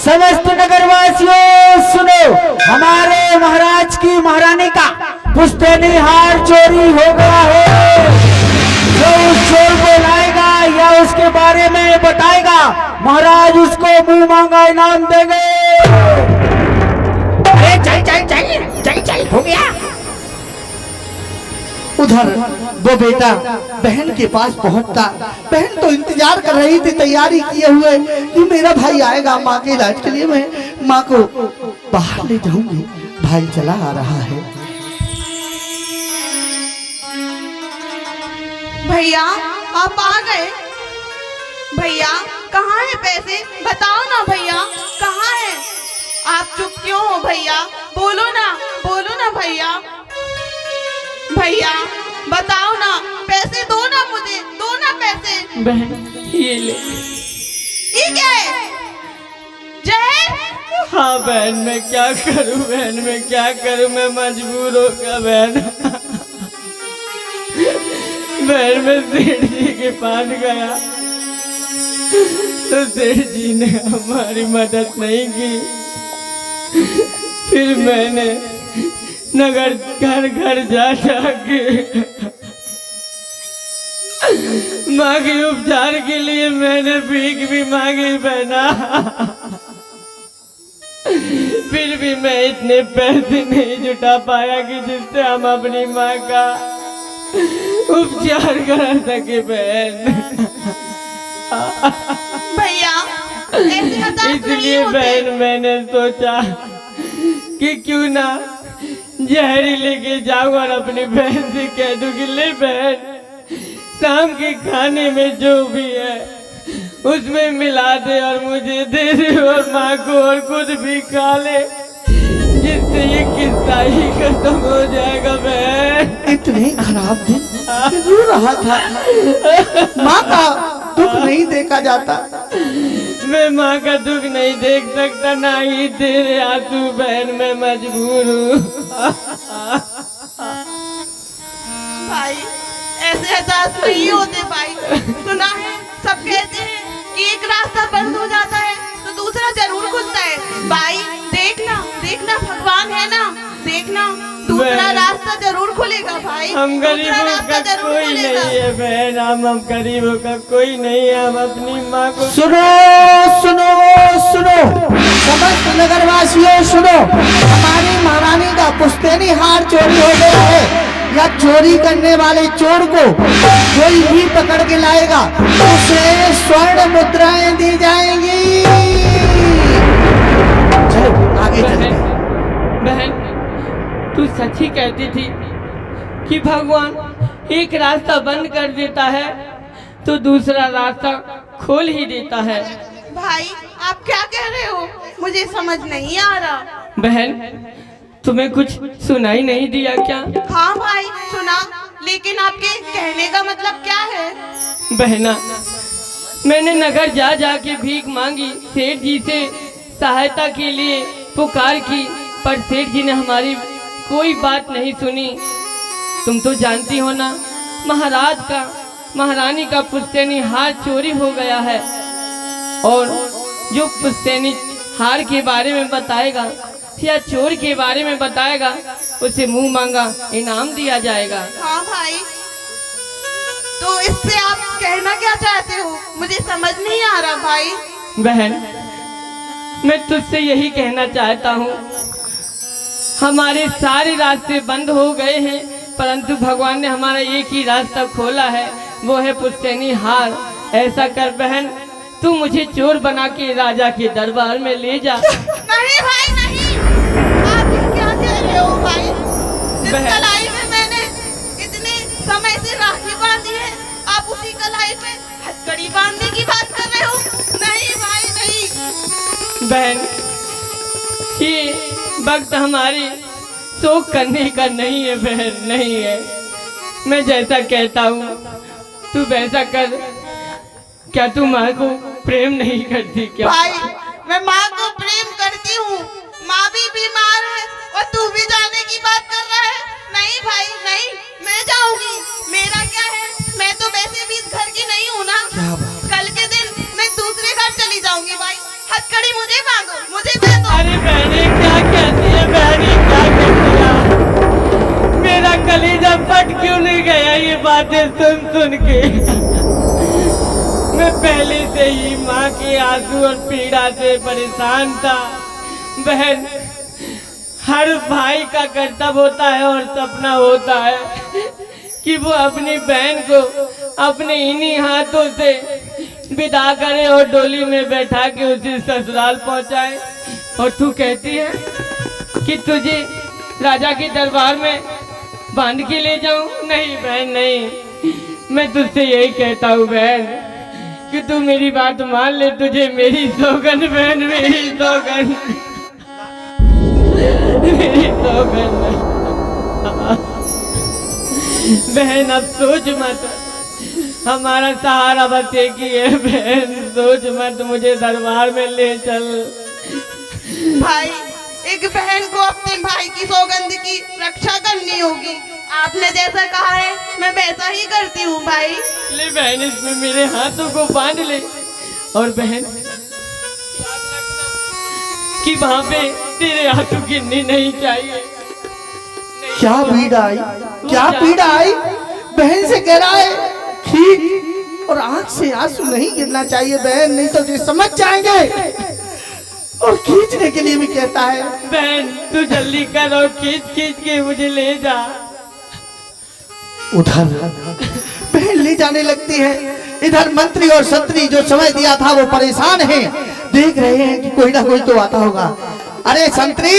समस्त नगरवासियों, सुनो, हमारे महाराज की महारानी का पुश्तैनी हार चोरी हो गया है। जो उस चोर को लाएगा या उसके बारे में बताएगा, महाराज उसको मुंह मांगा इनाम देंगे। अरे चल चल चल चल चल, हो गया। उधर वो बेटा बहन के पास पहुंचता, बहन तो इंतजार कर रही थी तैयारी किए हुए कि मेरा भाई आएगा माँ के इलाज के लिए, मैं माँ को बाहर ले जाऊंगी, भाई चला आ रहा है। भैया आप आ गए? भैया कहाँ है पैसे? बताओ ना भैया, कहाँ है? आप चुप क्यों हो भैया? बोलो ना भैया। भैया बताओ ना, पैसे दो ना मुझे, दो ना पैसे। बहन ये ले। ये क्या है? जय। हाँ बहन मैं क्या करूं, बहन मैं क्या करूं, मैं मजबूर हो गया बहन। बहन मैं सेठ जी के पास गया तो सेठ जी ने हमारी मदद नहीं की। फिर मैंने नगर घर घर जा के माँ के उपचार के लिए मैंने भीख भी मांगी बहना। फिर भी मैं इतने पैसे नहीं जुटा पाया कि जिससे हम अपनी माँ का उपचार करा सके बहन। भैया इसलिए बहन मैंने सोचा कि क्यों ना जहरी लेके जाऊं और अपनी बहन से कह दूं कि ले बहन, शाम के खाने में जो भी है उसमें मिला दे और मुझे दे दे और माँ को और खुद भी खा ले, जिससे ये किस्सा ही खत्म हो जाएगा बहन। इतने खराब दिन रो रहा था, माँ का दुख नहीं देखा जाता। मैं माँ का दुख नहीं देख सकता, ना ही तेरे आंसू बहन, मैं मजबूर हूँ। भाई ऐसे एहसास नहीं होते भाई, सुना है सब कहते हैं कि एक रास्ता बंद हो जाता है तो दूसरा जरूर खुलता है। भाई देखना देखना, भगवान है ना, देखना दूसरा रास्ता जरूर खुलेगा भाई। हम गरीबों का कोई नहीं है बहन, हम गरीबों का कोई नहीं है, हम अपनी माँ को। सुनो सुनो सुनो समस्त नगरवासियों सुनो, हमारी महारानी का पुश्तैनी हार चोरी हो गया है, या चोरी करने वाले चोर को कोई भी पकड़ के लाएगा तो उसे स्वर्ण मुद्राएं दी जाएंगी। चलो आगे चलते हैं। बहन तू सच ही कहती थी कि भगवान एक रास्ता बंद कर देता है तो दूसरा रास्ता खोल ही देता है। भाई आप क्या कह रहे हो, मुझे समझ नहीं आ रहा। बहन तुम्हें कुछ सुनाई नहीं दिया क्या? हाँ भाई सुना, लेकिन आपके कहने का मतलब क्या है? बहना मैंने नगर जा जा के भीख मांगी, सेठ जी से सहायता के लिए पुकार की, पर सेठ जी ने हमारी कोई बात नहीं सुनी। तुम तो जानती हो ना, महारानी का पुश्तैनी हार चोरी हो गया है, और जो पुश्तैनी हार के बारे में बताएगा या चोर के बारे में बताएगा उसे मुंह मांगा इनाम दिया जाएगा। हाँ भाई, तो इससे आप कहना क्या चाहते हो? मुझे समझ नहीं आ रहा भाई। बहन, मैं तुझसे यही कहना चाहता हूँ, हमारे सारे रास्ते बंद हो गए हैं, परंतु भगवान ने हमारा एक ही रास्ता खोला है, वो है पुश्तैनी हार। ऐसा कर बहन, तू मुझे चोर बना के राजा के दरबार में ले जा। नहीं भाई नहीं, आप ये क्या कह रहे हो भाई? जिस कलाई में मैंने इतने समय से राखी बांधी है, आप उसी कलाई में हथकड़ी बांधने की बात कर रहे हो? नहीं भाई नहीं। बहन, ये वक्त हमारी शोक करने का नहीं है बहन, नहीं है। मैं जैसा कहता हूँ तू वैसा कर। क्या तू माँ को प्रेम नहीं करती क्या? भाई, मैं माँ को प्रेम करती हूँ, माँ भी बीमार है और तू भी जाने की बात कर रहा है। नहीं भाई नहीं, मैं जाऊंगी। मेरा क्या है, मैं तो वैसे भी इस घर की नहीं हूँ ना। कल के दिन मैं दूसरे घर चली जाऊंगी भाई। हथकड़ी मुझे मांगो, मुझे दे दो। अरे बहने क्या कहती है, बहने क्या कहती है? मेरा कलेजा फट क्यों नहीं गया ये बातें सुन सुन के? मैं पहले से ही माँ के आंसू और पीड़ा से परेशान था। बहन, हर भाई का कर्तव्य होता है और सपना होता है कि वो अपनी बहन को अपने इन्हीं हाथों से विदा करे और डोली में बैठा के उसे ससुराल पहुंचाए। और तू कहती है कि तुझे राजा के दरबार में बांध के ले जाऊं? नहीं बहन नहीं, मैं तुझसे यही कहता हूँ बहन कि तू मेरी बात मान ले। तुझे मेरी सौगंध बहन, मेरी सौगंध, मेरी सौगंध बहन। अब सोच मत, हमारा सहारा बस एक ही है बहन। सोच मत, मुझे दरबार में ले चल। भाई, एक बहन को अपने भाई की सौगंध की रक्षा करनी होगी। आपने जैसा कहा है मैं वैसा ही करती हूँ भाई। ले बहन, इसमें मेरे हाथों को बांध ले। और बहन, कि वहाँ पे तेरे हाथों गिरनी नहीं चाहिए। क्या पीड़ा आई, क्या पीड़ा आई? बहन से कह रहा है ठीक, और आंख से आंसू नहीं गिरना चाहिए बहन, नहीं तो ये समझ जाएंगे। और खींचने के लिए भी कहता है। बहन, तू जल्दी कर और खींच खींच के मुझे ले जा। उधर बहन ले जाने लगती है, इधर मंत्री और संतरी जो समय दिया था वो परेशान हैं, देख रहे हैं कि कोई ना कोई तो आता होगा। अरे संतरी!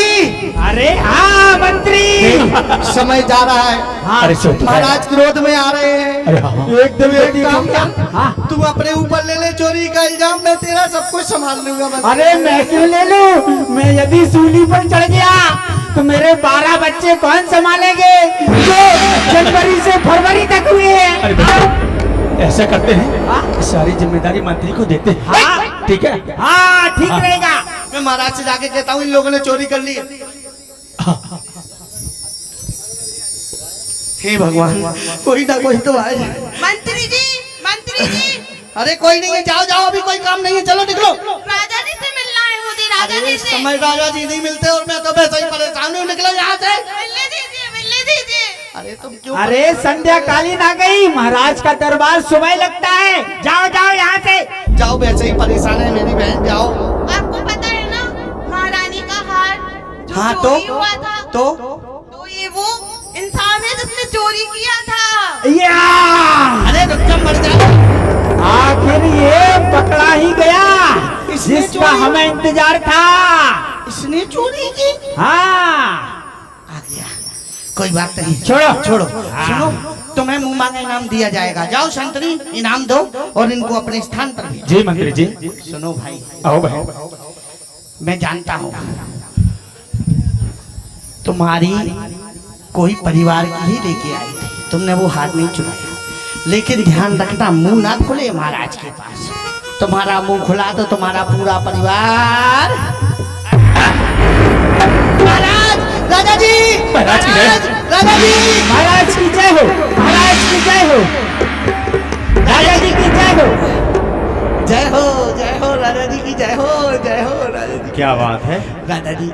अरे हाँ मंत्री! समय जा रहा है। हाँ, महाराज क्रोध में आ रहे हैं। अरे हाँ, एकदम एक काम कर, तू अपने ऊपर ले ले चोरी का इल्जाम, मैं तेरा सब कुछ संभाल लूंगा। अरे मैं क्यों ले लूं? मैं यदि सूली पर चढ़ गया तो मेरे 12 बच्चे कौन संभालेंगे जो जनवरी से फरवरी तक हुए हैं? ऐसा करते हैं, सारी जिम्मेदारी मंत्री को देते हैं। ठीक है? हाँ ठीक रहेगा। मैं महाराज से जाके कहता हूँ इन लोगों ने चोरी कर ली है। हे भगवान, कोई ना कोई तो आए। मंत्री जी, मंत्री जी! अरे कोई नहीं है, जाओ जाओ, अभी कोई काम नहीं है, चलो निकलो। राजा जी से मिलना है मुझे, राजा जी से। समय राजा जी नहीं मिलते और मैं तो वैसे ही परेशान हूँ, निकलो यहाँ से। मिलने दीजिए, मिलने दीजिए। अरे तुम क्यों? अरे संध्या कालीन आ गई, महाराज का दरबार सुबह लगता है। जाओ जाओ यहाँ से जाओ, वैसे ही परेशान है मेरी बहन, जाओ। आपको पता है ना महारानी का हार जो हाँ, चोरी हुआ था? तो ये वो इंसान है जिसने चोरी किया था। या अरे रुक जा, मर जा। आखिर ये पकड़ा ही गया जिसका हमें इंतजार था। इसने चोरी की? हाँ आ गया, कोई बात नहीं, छोड़ो छोड़ो। सुनो, तुम्हें मुंह मांगा इनाम दिया जाएगा। जाओ संतरी, इनाम दो और इनको अपने स्थान पर भेजो। जी मंत्री जी। सुनो भाई, आओ भाई। मैं जानता हूँ तुम्हारी कोई परिवार की ही लेके आई थी, तुमने वो हार नहीं चुराया, लेकिन ध्यान रखना मुंह ना खुले महाराज के पास। तुम्हारा मुंह खुला तो तुम्हारा पूरा परिवार। महाराज! महाराज की जय राजा जी महाराज की जय हो, महाराज की जय हो, राजा जी की जय हो। जय हो, जय हो राजा जी की जय हो, जय हो राजा जी। क्या बात है राजा जी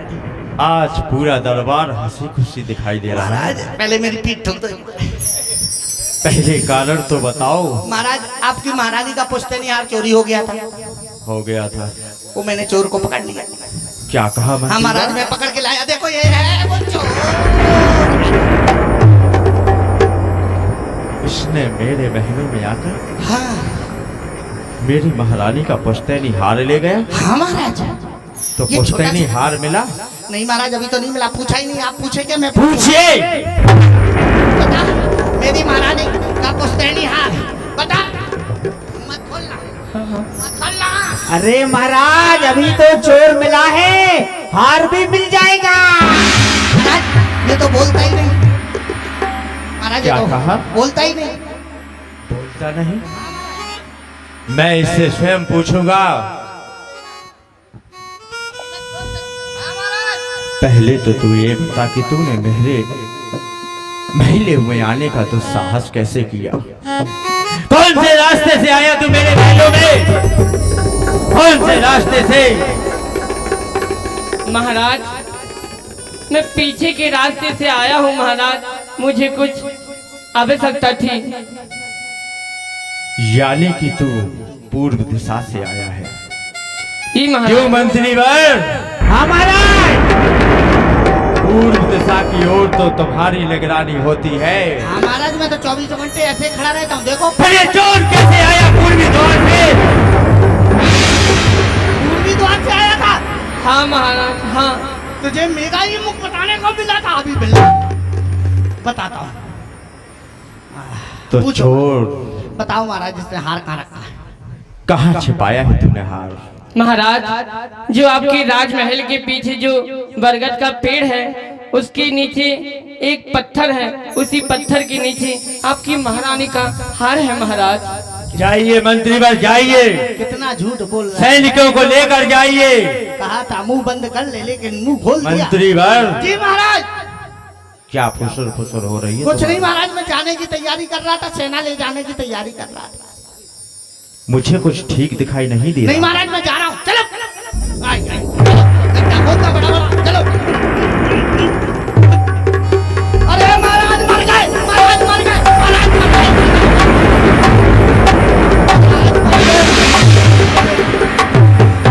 आज पूरा दरबार हंसी खुशी दिखाई दे रहा है। महाराज पहले मेरी पीठ ठोक दो। पहले कारण तो बताओ। महाराज आपकी महारानी का पुश्तैनी हार चोरी हो गया था। हो गया था। वो मैंने चोर को पकड़ लिया। क्या कहा मंत्री? हाँ महाराज मैं पकड़ के लाया, देखो ये है वो चोर। इसने मेरे महलों में आकर हाँ मेरी महारानी का पुश्तैनी हार ले गया। हाँ महाराज। तो ये पुश्तैनी छोटा सा- हार मिला? नहीं महाराज अभी तो नहीं मिला, पूछा ही नहीं। आप पूछे क्या? मैं पूछिए। बता मेरी महारानी का पुश्तैनी हार बता। मत खोलना, मत खोलना। अरे महाराज अभी तो चोर मिला है, हार भी मिल जाएगा। महाराज ये तो बोलता ही नहीं। महाराज ये क्या तो कहा? बोलता ही नहीं। बोलता नहीं? मैं इससे स्वयं पूछूंगा। पहले तो तू ये बता कि तूने मेरे महले में आने का दुस्साहस कैसे किया? कौन से रास्ते से आया तू मेरे महलों में? कौन से रास्ते से? महाराज मैं पीछे के रास्ते से आया हूँ महाराज, मुझे कुछ आवश्यकता थी। यानी कि तू पूर्व दिशा से आया है। जी महाराज। क्यों मंत्री वर? हाँ महाराज। पूर्व दिशा की ओर तो तुम्हारी निगरानी होती है। हाँ महाराज मैं तो 24 घंटे ऐसे खड़ा रहता हूँ। देखो फिर ये चोर कैसे आया पूर्वी द्वार से? पूर्वी द्वार से आया था। हाँ महाराज हाँ। तुझे मेरा ही मुख बताने को मिला था। अभी मिला बताता हूँ। तो पूछो। चोर बताओ महाराज इसने हार कहाँ रखा है? कहाँ छिपाया है तूने हार? महाराज जो आपके राजमहल के पीछे जो बरगद का पेड़ है उसके नीचे एक पत्थर है, उसी पत्थर के नीचे आपकी महारानी का हार है महाराज। जाइए मंत्री वर जाइए, कितना झूठ बोल रहा है। सैनिकों को लेकर जाइए। कहा था मुंह बंद कर ले, लेकिन मुंह खोल दिया। मंत्री वर जी महाराज। क्या फुसुर फुसुर हो रही है? कुछ नहीं तुम्हारी? महाराज मैं जाने की तैयारी कर रहा था, सेना ले जाने की तैयारी कर रहा था। मुझे कुछ ठीक दिखाई नहीं दे नहीं रहा। महाराज मैं जा रहा हूँ। चलो आई, आई, गड्ढा खोदना बड़ा बड़ा। चलो। अरे महाराज मर गए, महाराज मर गए, महाराज मर गए।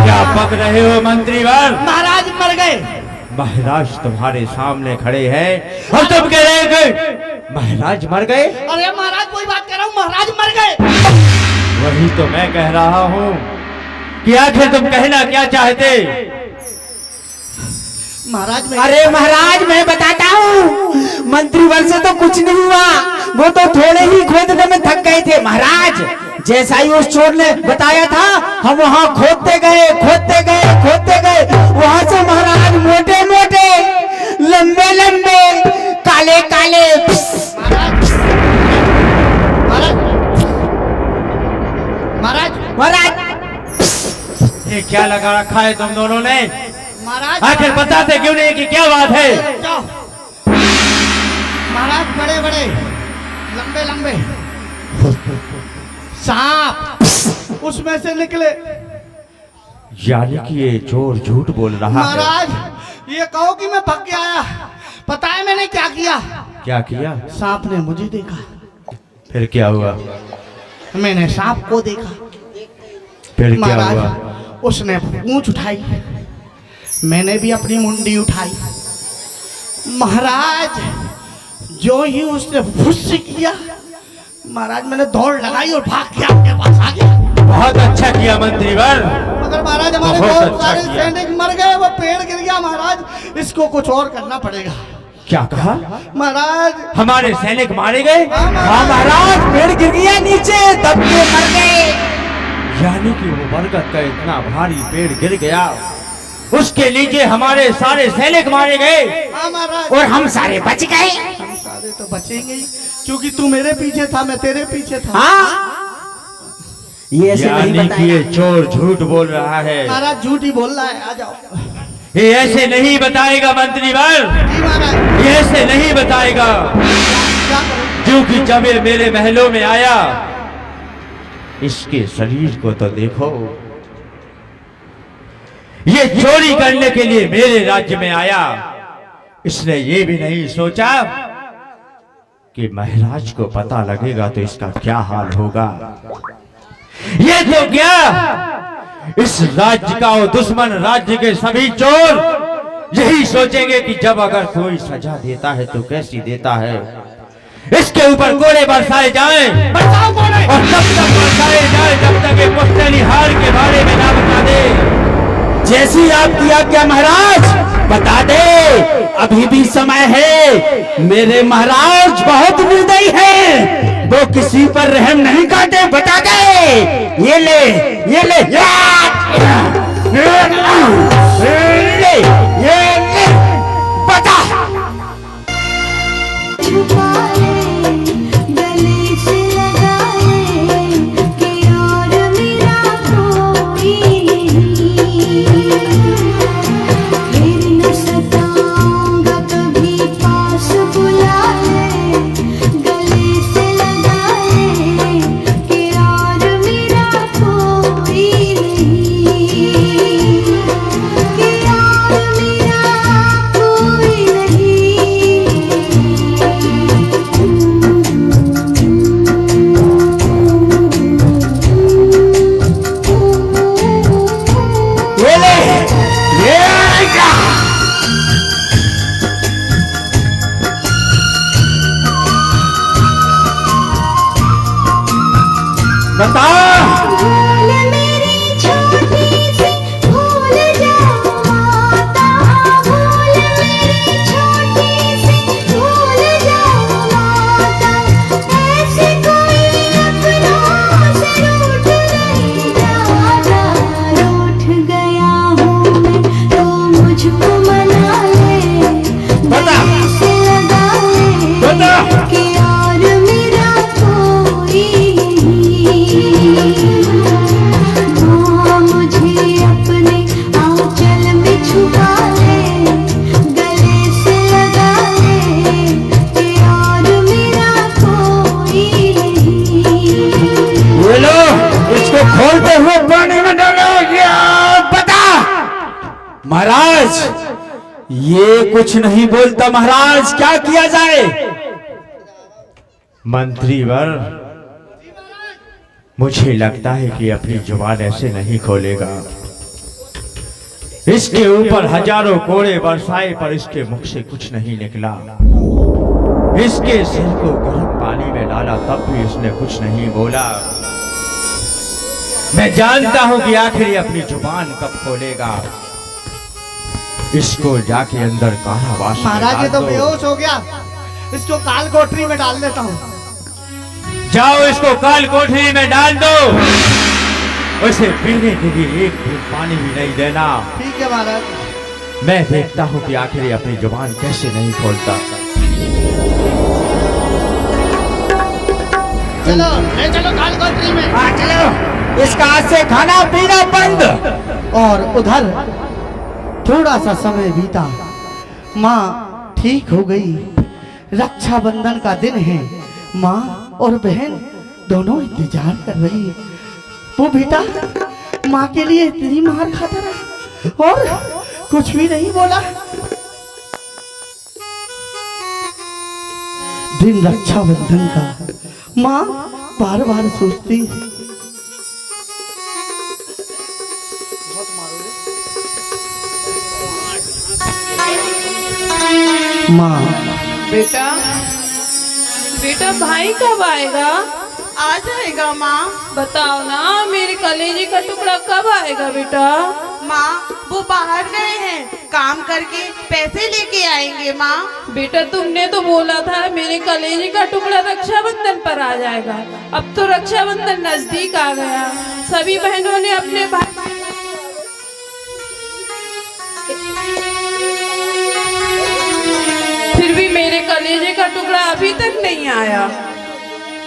क्या पक रहे हो मंत्री वर? महाराज मर गए। महाराज तुम्हारे सामने खड़े हैं और तुम कह रहे हो कि महाराज मर गए? अरे महाराज कोई बात कर रहा हूँ, महाराज मर गए। वही तो मैं कह रहा हूँ कि आखिर तुम कहना क्या चाहते? महाराज मैं अरे महाराज मैं बताता हूँ, मंत्रीवर से तो कुछ नहीं हुआ, वो तो थोड़े ही खोदने में थक गए थे महाराज। जैसा ही उस चोर ने बताया था हम वहाँ खोदते गए, खोदते गए, खोदते गए। वहाँ से महाराज मोटे मोटे, लंबे लंबे, काले काले। महाराज महाराज ये क्या लगा रखा है तुम दोनों ने? महाराज आखिर बताते क्यों नहीं कि क्या बात है? जाओ। महाराज बड़े बड़े लंबे लंबे सांप उसमें से निकले। यानी कि ये चोर झूठ बोल रहा है। महाराज ये कहो कि मैं भाग के आया, पता है मैंने क्या किया? क्या किया? सांप ने मुझे देखा, फिर क्या हुआ? मैंने सांप को देखा। फिर क्या हुआ? महाराज उसने पूंछ उठाई, मैंने भी अपनी मुंडी उठाई। महाराज जो ही उसने फुस किया, महाराज मैंने दौड़ लगाई और भाग के आपके पास आ गया। बहुत अच्छा किया मंत्रीवर। मगर महाराज हमारे बहुत बहुत अच्छा सारे किया। सैनिक मर गए, वो पेड़ गिर गया। महाराज इसको कुछ और करना पड़ेगा। क्या कहा? महाराज हमारे सैनिक मारे गए? हाँ हाँ महाराज पेड़ गिर गया नीचे, दब के मर गए। यानी कि वो बरगद का इतना भारी पेड़ गिर गया, उसके नीचे हमारे सारे सैनिक मारे गए हाँ महाराज और हम सारे बच गए। हम सारे तो बचेंगे ही, क्योंकि तू मेरे पीछे था, मैं तेरे पीछे था। हाँ ये ऐसे नहीं यानी कि ये बताया। चोर झूठ बोल रहा है। महाराज झूठ ही बोल रहा है। आ जाओ ये ऐसे नहीं बताएगा मंत्रीवर, ये ऐसे नहीं बताएगा। क्योंकि जब ये मेरे महलों में आया, इसके शरीर को तो देखो। ये चोरी करने के लिए मेरे राज्य में आया। इसने ये भी नहीं सोचा कि महाराज को पता लगेगा तो इसका क्या हाल होगा। ये तो क्या, इस राज्य का और दुश्मन राज्य के सभी चोर यही सोचेंगे कि जब अगर कोई सजा देता है तो कैसी देता है। इसके ऊपर कोड़े बरसाए जाएं, और तब तक बरसाए जाए जब तक ये पुष्टनिहार के बारे में ना बता दे। जैसी आपकी आज्ञा महाराज, बता दे। अभी भी समय है। मेरे महाराज बहुत निर्दयी हैं, वो किसी पर रहम नहीं करते। बता दे। ये ले, ये ले, ये ले, बता। बता। खोलते हुए पानी में डालोगे। बता महाराज, ये कुछ नहीं बोलता। महाराज क्या किया जाए? मंत्रीवर, मुझे लगता है कि अपनी जुबान ऐसे नहीं खोलेगा। इसके ऊपर हजारों कोड़े बरसाए पर इसके मुख से कुछ नहीं निकला। इसके सिर को गर्म पानी में डाला तब भी इसने कुछ नहीं बोला। मैं जानता हूं कि आखिर अपनी जुबान कब खोलेगा। इसको जाके अंदर कारावास में महाराज ये डाल तो दो। बेहोश हो गया, इसको काल कोठरी में डाल देता हूँ। जाओ इसको काल कोठरी में डाल दो। उसे पीने के लिए एक बूंद पानी भी नहीं देना। ठीक है महाराज। मैं देखता हूँ कि आखिर ये अपनी जुबान कैसे नहीं खोलता। चलो ले चलो काल कोठरी में। हाँ चलो, इसका आज से खाना पीना बंद। और उधर थोड़ा सा समय बीता, माँ ठीक हो गई। रक्षाबंधन का दिन है, माँ और बहन दोनों इंतजार कर रही है। वो बेटा माँ के लिए इतनी मार खाता रहा और कुछ भी नहीं बोला। दिन रक्षाबंधन का, माँ बार बार सोचती है। माँ बेटा, बेटा भाई कब आएगा? आ जाएगा माँ। बताओ ना, मेरे कलेजे का टुकड़ा कब आएगा बेटा? माँ वो बाहर गए हैं, काम करके पैसे लेके आएंगे माँ। बेटा तुमने तो बोला था मेरे कलेजे का टुकड़ा रक्षाबंधन पर आ जाएगा। अब तो रक्षाबंधन नजदीक आ गया। सभी बहनों ने अपने भाई फिर भी मेरे कलेजे का टुकड़ा अभी तक नहीं आया।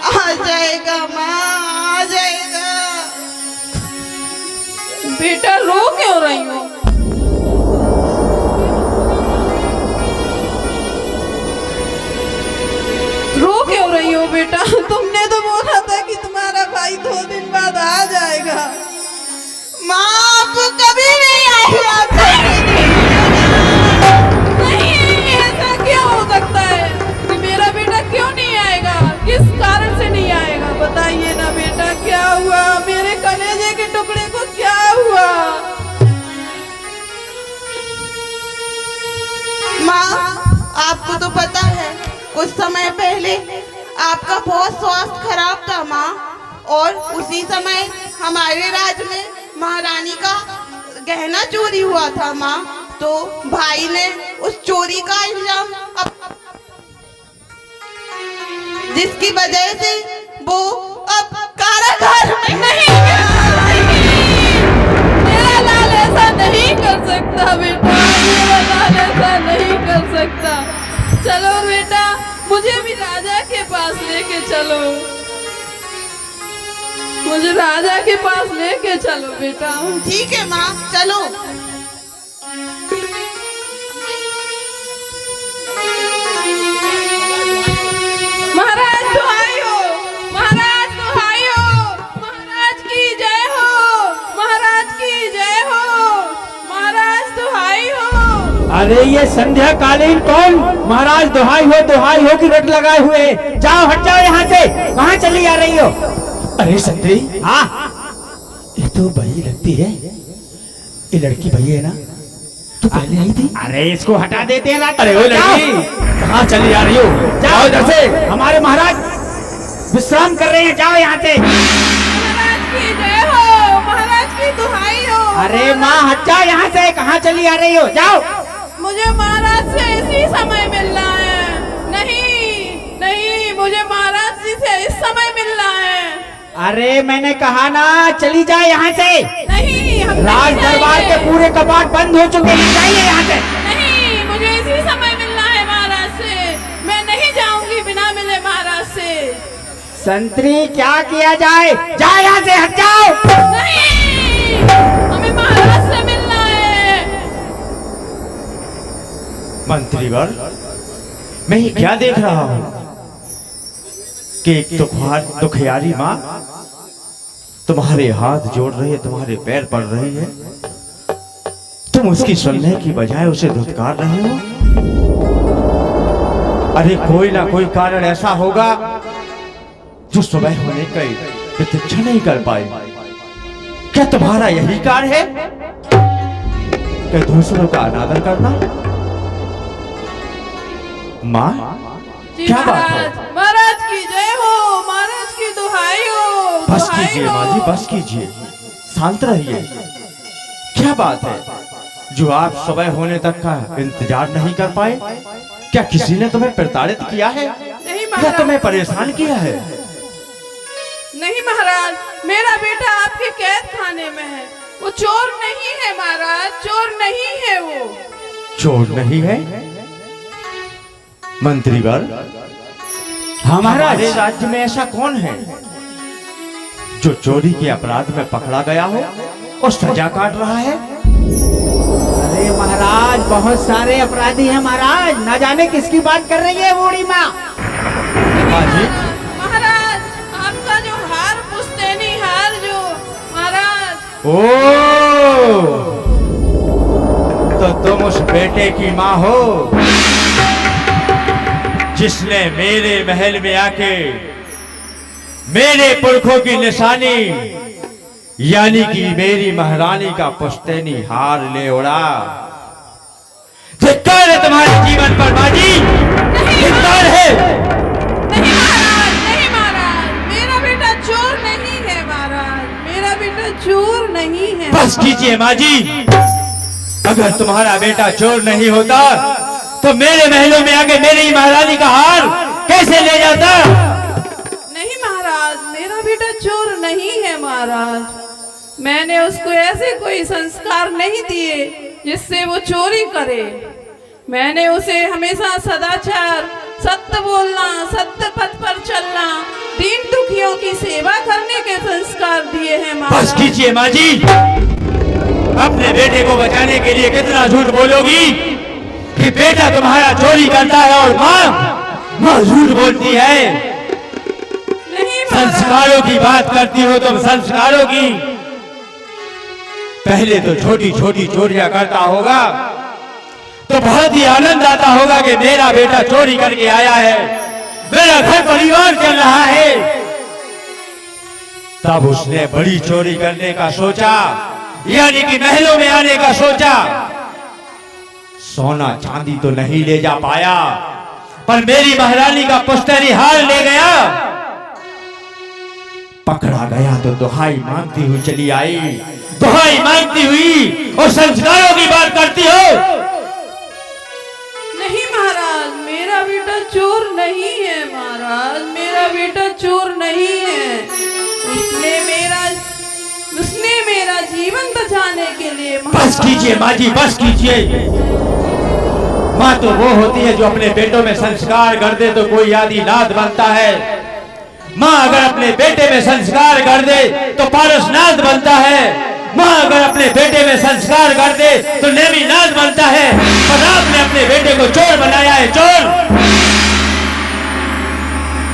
आ जाएगा माँ, आ जाएगा। बेटा रो क्यों रही हो? तुमने तो बोला था कि तुम्हारा भाई 2 दिन बाद आ जाएगा। माँ आप कभी नहीं आएगा। नहीं, ऐसा क्या हो सकता है कि मेरा बेटा क्यों नहीं आएगा? किस कारण से नहीं आएगा? बताइए ना बेटा, क्या हुआ? मेरे कलेजे के टुकड़े को क्या हुआ? माँ आपको तो पता है कुछ समय पहले आपका बहुत स्वास्थ्य खराब था माँ, और उसी समय हमारे राज्य में महारानी का गहना चोरी हुआ था माँ। तो भाई ने उस चोरी का इल्जाम जिसकी वजह से वो अब कारागार में नहीं, मेरा लाल ऐसा नहीं कर सकता बेटा, मेरा लाल ऐसा नहीं कर सकता। चलो बेटा, मुझे भी राजा के पास लेके चलो, मुझे राजा के पास लेके चलो बेटा। ठीक है माँ, चलो। महाराज दुहाई हो, महाराज दुहाई हो, महाराज की जय हो, महाराज की जय हो, महाराज दुहाई हो। अरे ये संध्या कालीन कौन महाराज दुहाई हो कि रट लगाए हुए? जाओ हट जाओ यहाँ से, कहाँ चली आ रही हो? अरे संतरी, हाँ ये तो भई लगती है, ये लड़की भई है ना, तू पहले आई थी। अरे इसको हटा देते हैं ना। अरे वो लड़की कहाँ चली आ रही हो? जाओ इधर से, हमारे महाराज विश्राम कर रहे हैं, जाओ यहाँ से। महाराज की जय हो, महाराज की दुहाई हो। अरे माँ हट जाओ यहाँ से, कहाँ चली आ रही हो? जाओ। मुझे महाराज से इसी समय मिलना है। नहीं नहीं, मुझे महाराज जी से इस समय मिलना है। अरे मैंने कहा ना चली जाए यहाँ से। नहीं, हम राज दरबार के पूरे कपाट बंद हो चुके हैं, जाइए यहाँ से। नहीं, मुझे इसी समय मिलना है महाराज से। मैं नहीं जाऊंगी बिना मिले महाराज से। संतरी क्या किया जाए? जाओ यहाँ से, हट जाओ। नहीं, हमें महाराज से मिलना है। मंत्रीवर, मैं ये क्या देख रहा हूँ कि एक दुखियारी माँ तुम्हारे हाथ जोड़ रही है, तुम्हारे पैर पड़ रही है, तुम उसकी सुनने की बजाय उसे धुतकार रहे हो। अरे कोई ना कोई कारण ऐसा होगा जो सुबह होने का प्रतीक्षा नहीं कर पाए। क्या तुम्हारा यही कारण है कि दूसरों का अनादर करना? माँ क्या बात है? महाराज की जय हो, महाराज की दुहाई हो। बस कीजिए माँ जी, बस कीजिए, शांत रहिए। क्या बात है जो आप सुबह होने तक का इंतजार नहीं कर पाए? क्या किसी ने तुम्हें प्रताड़ित किया है नहीं या महाराज, तुम्हें परेशान किया है? नहीं महाराज, मेरा बेटा आपके कैद खाने में है। वो चोर नहीं है महाराज, चोर नहीं है वो। चोर नहीं है? मंत्रीवर, हमारे राज्य में ऐसा कौन है जो चोरी के अपराध में पकड़ा गया हो और सजा काट रहा है? अरे महाराज बहुत सारे अपराधी हैं महाराज, ना जाने किसकी बात कर रही है बूढ़ी माँ। माँ जी, महाराज, आपका जो हार पुश्तैनी हार जो महाराज। ओ तो तुम उस बेटे की माँ हो जिसने मेरे महल में आके मेरे पुरखों की निशानी यानी कि मेरी महारानी का पुश्तैनी हार ले उड़ा। धिक्कार है तुम्हारे जीवन पर माँ जी, धिक्कार है। नहीं महाराज, नहीं महाराज, मेरा बेटा चोर नहीं है महाराज, मेरा बेटा चोर नहीं है। बस कीजिए माँ जी, अगर तुम्हारा बेटा चोर नहीं होता तो मेरे महलों में आके मेरी महारानी का हार कैसे ले जाता? नहीं महाराज, मेरा बेटा चोर नहीं है महाराज। मैंने उसको ऐसे कोई संस्कार नहीं दिए जिससे वो चोरी करे। मैंने उसे हमेशा सदाचार, सत्य बोलना, सत्य पथ पर चलना, दीन दुखियों की सेवा करने के संस्कार दिए हैं महाराज। बस कीजिए माँ जी, अपने बेटे को बचाने के लिए कितना झूठ बोलोगी कि बेटा तुम्हारा चोरी करता है और माँ झूठ बोलती है। संस्कारों की बात करती हो तुम, संस्कारों की। पहले तो छोटी छोटी चोरियां करता होगा तो बहुत ही आनंद आता होगा कि मेरा बेटा चोरी करके आया है, मेरा घर परिवार चल रहा है। तब उसने बड़ी चोरी करने का सोचा, यानी कि महलों में आने का सोचा। सोना चांदी तो नहीं ले जा पाया, पर मेरी महारानी का पुश्तैनी हार ले गया। पकड़ा गया तो दुहाई मांगती हुई चली आई, दुहाई मांगती हुई, और संस्कारों की बात करती हो। नहीं महाराज, मेरा बेटा चोर नहीं है महाराज, मेरा बेटा चोर नहीं है। उसने मेरा जीवन बचाने के लिए। बस कीजिए माँ जी, बस कीजिए। माँ तो वो होती है जो अपने बेटों में संस्कार कर दे तो कोई आदि नाथ बनता है। माँ अगर अपने बेटे में संस्कार कर दे तो पारसनाथ बनता है। माँ अगर अपने बेटे में संस्कार कर दे तो नेमीनाथ बनता है। पर आपने अपने बेटे को चोर बनाया है, चोर।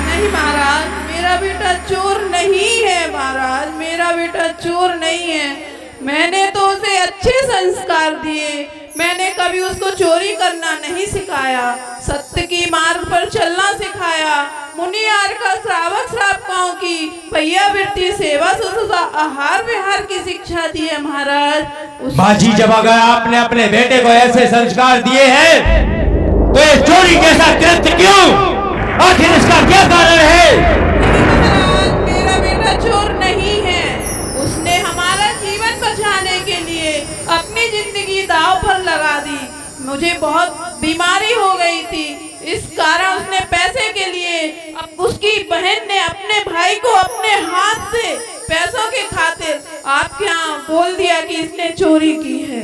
नहीं महाराज, मेरा बेटा चोर नहीं है महाराज, मेरा बेटा चोर नहीं है। मैंने तो उसे अच्छे संस्कार दिए, मैंने कभी उसको चोरी करना नहीं सिखाया, सत्य की मार्ग पर चलना सिखाया। मुनियार का श्रावक श्रावकाओं की भैया वृत्ति सेवा शुश्रूषा आहार विहार की शिक्षा दी है महाराज। माँ जी, जब अगर आपने अपने बेटे को ऐसे संस्कार दिए हैं तो ये चोरी जैसा कृत्य क्यों? आखिर इसका क्या कारण है? महाराज, मेरा बेटा चोर नहीं है। उसने हमारा जीवन बचाने के लिए अपनी जिंदगी दांव पर लगा दी। मुझे बहुत बीमारी हो गई थी, इस कारण उसने पैसे के लिए उसकी बहन ने अपने भाई को अपने हाथ से पैसों के खातिर आपके यहाँ बोल दिया कि इसने चोरी की है।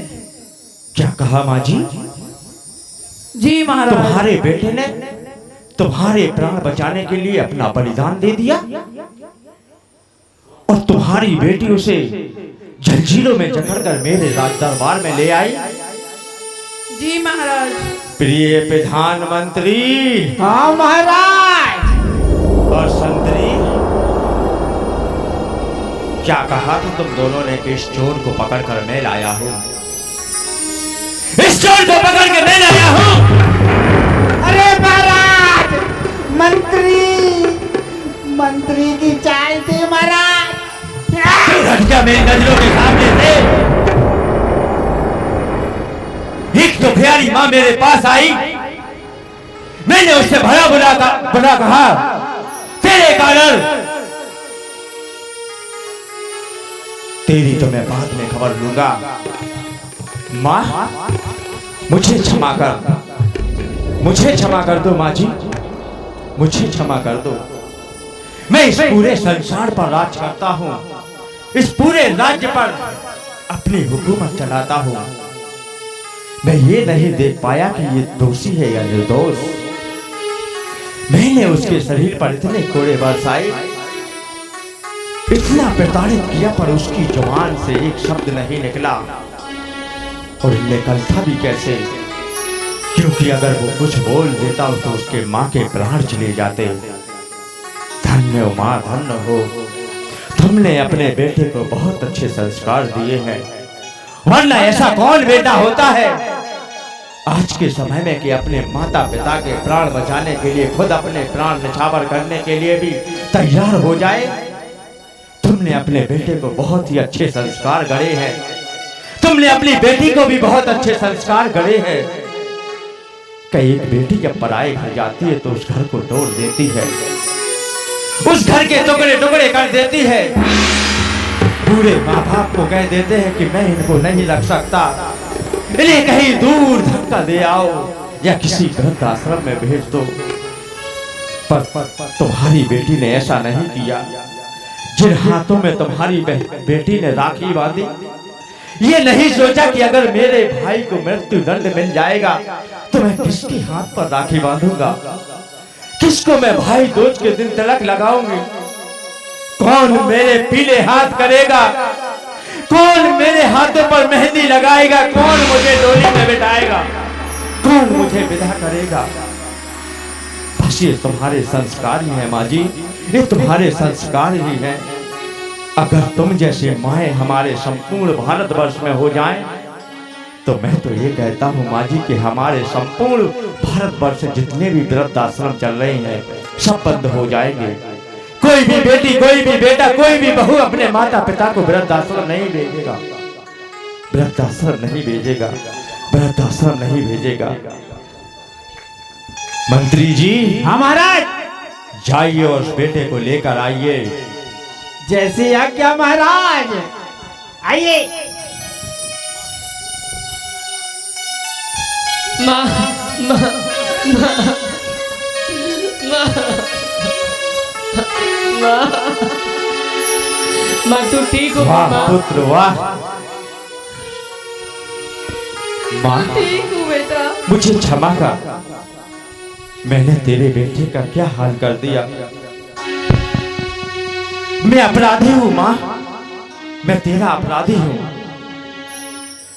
क्या कहा माँ जी? जी महाराज। तुम्हारे बेटे ने तुम्हारे प्राण बचाने के लिए अपना बलिदान दे दिया और तुम्हारी बेटी उसे जंजीरों में जकड़कर मेरे राज दरबार में ले आई। जी महाराज। प्रिय प्रधानमंत्री। हाँ महाराज। और संतरी, क्या कहा था तुम दोनों ने कि इस चोर को पकड़कर मैं लाया हूं? इस चोर को पकड़ के मैं लाया हूं। अरे महाराज, मंत्री की चाल थी महाराज। लड़का मेरी नजरों के सामने थे। एक तो प्यारी माँ मेरे पास आई, मैंने उससे भला बुरा कहा, तेरे कारण। तेरी तो मैं बाद में खबर लूंगा। माँ, मुझे क्षमा कर दो माँ जी, मुझे क्षमा कर दो। मैं इस पूरे संसार पर राज करता हूँ, इस पूरे राज्य पर अपनी हुकूमत चलाता हूँ। मैं ये नहीं देख पाया कि ये दोषी है या निर्दोष। मैंने उसके शरीर पर इतने कोड़े बरसाए, इतना प्रताड़ित किया, पर उसकी जुबान से एक शब्द नहीं निकला। और निकलता भी कैसे? क्योंकि अगर वो कुछ बोल देता तो उसके माँ के प्राण चले जाते। धन्य हो माँ, धन्य हो, तुमने अपने बेटे को बहुत अच्छे संस्कार दिए हैं। वरना ऐसा कौन बेटा होता है आज के समय में कि अपने माता पिता के प्राण बचाने के लिए खुद अपने प्राण निछावर करने के लिए भी तैयार हो जाए। तुमने अपने बेटे को बहुत ही अच्छे संस्कार गढ़े हैं, तुमने अपनी बेटी को भी बहुत अच्छे संस्कार गढ़े हैं। कई एक बेटी जब पराए घर जाती है तो उस घर को तोड़ देती है, उस घर के टुकड़े टुकड़े कर देती है। पूरे माँ बाप को कह देते हैं कि मैं इनको नहीं रख सकता, इन्हें कहीं दूर धक्का दे आओ या किसी गृहस्थ आश्रम में भेज दो। पर तुम्हारी बेटी ने ऐसा नहीं किया। जिन हाथों में तुम्हारी बेटी ने राखी बांधी, ये नहीं सोचा कि अगर मेरे भाई को मृत्यु दंड मिल जाएगा तो मैं किसके हाथ पर राखी बांधूंगा, किसको मैं भाई दूज के दिन तिलक लगाऊंगी, कौन मेरे पीले हाथ करेगा, कौन मेरे हाथों पर मेहंदी लगाएगा, कौन मुझे डोली में बिठाएगा, कौन मुझे विदा करेगा। बस ये तुम्हारे संस्कार ही है माँ जी, ये तुम्हारे संस्कार ही है। अगर तुम जैसे माए हमारे संपूर्ण भारतवर्ष में हो जाएं, तो मैं तो ये कहता हूँ माँ जी कि हमारे संपूर्ण भारतवर्ष जितने भी वृद्धाश्रम चल रहे हैं सब बंद हो जाएंगे। कोई भी बेटी, कोई भी बेटा, कोई भी बहू अपने माता पिता को वृद्धाश्रम नहीं भेजेगा, वृद्धाश्रम नहीं भेजेगा, वृद्धाश्रम नहीं भेजेगा। मंत्री जी, हाँ महाराज। जाइए और उस बेटे को लेकर आइए। जैसे आज्ञा महाराज। आइए। माँ माँ माँ माँ माँ तू ठीक हो? वाह माँ पुत्र वाह। माँ ठीक हूँ बेटा। मुझे क्षमा कर, मैंने तेरे बेटे का क्या हाल कर दिया। मैं अपराधी हूँ माँ, मैं तेरा अपराधी हूँ।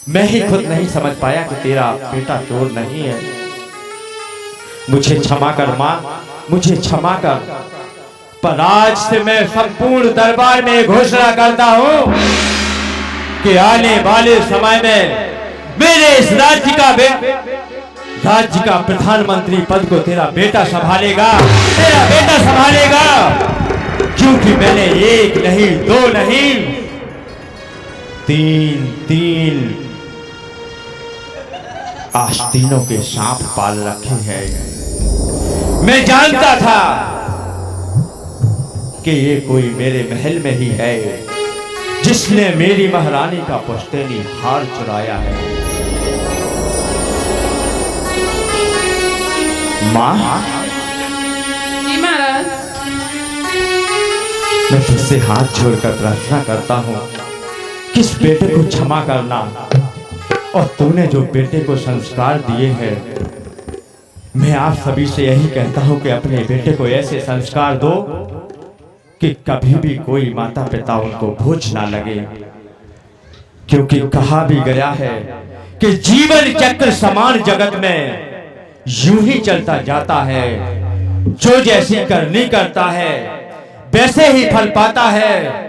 मैं ही खुद नहीं समझ पाया कि तेरा बेटा चोर नहीं है। मुझे क्षमा कर माँ, मुझे क्षमा कर। पर आज से मैं संपूर्ण दरबार में घोषणा करता हूँ कि आने वाले समय में मेरे इस राज्य का प्रधानमंत्री पद को तेरा बेटा संभालेगा, तेरा बेटा संभालेगा। क्योंकि मैंने एक नहीं, दो नहीं, तीन आस्तीनों के सांप पाल रखे हैं। मैं जानता था कि ये कोई मेरे महल में ही है जिसने मेरी महारानी का पुश्तैनी हार चुराया है। माँ, जी महाराज। मैं तुझसे हाथ जोड़कर प्रार्थना करता हूँ कि इस बेटे को क्षमा करना, और तूने जो बेटे को संस्कार दिए हैं, मैं आप सभी से यही कहता हूँ कि अपने बेटे को ऐसे संस्कार दो कि कभी भी कोई माता पिता उनको बोझ ना लगे। क्योंकि कहा भी गया है कि जीवन चक्र समान जगत में यूं ही चलता जाता है। जो जैसी करनी करता है वैसे ही फल पाता है।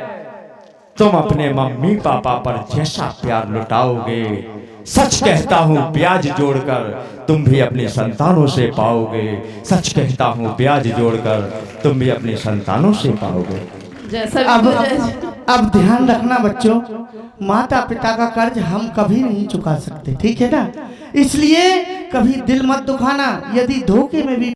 तुम अपने मम्मी पापा पर जैसा प्यार लुटाओगे, सच कहता हूँ ब्याज जोड़कर तुम भी अपने संतानों से पाओगे। सच कहता हूँ ब्याज जोड़कर तुम भी अपने संतानों से पाओगे। जैसा अब ध्यान रखना बच्चों, माता पिता का कर्ज हम कभी नहीं चुका सकते, ठीक है ना? इसलिए कभी दिल मत दुखाना। यदि धोखे में भी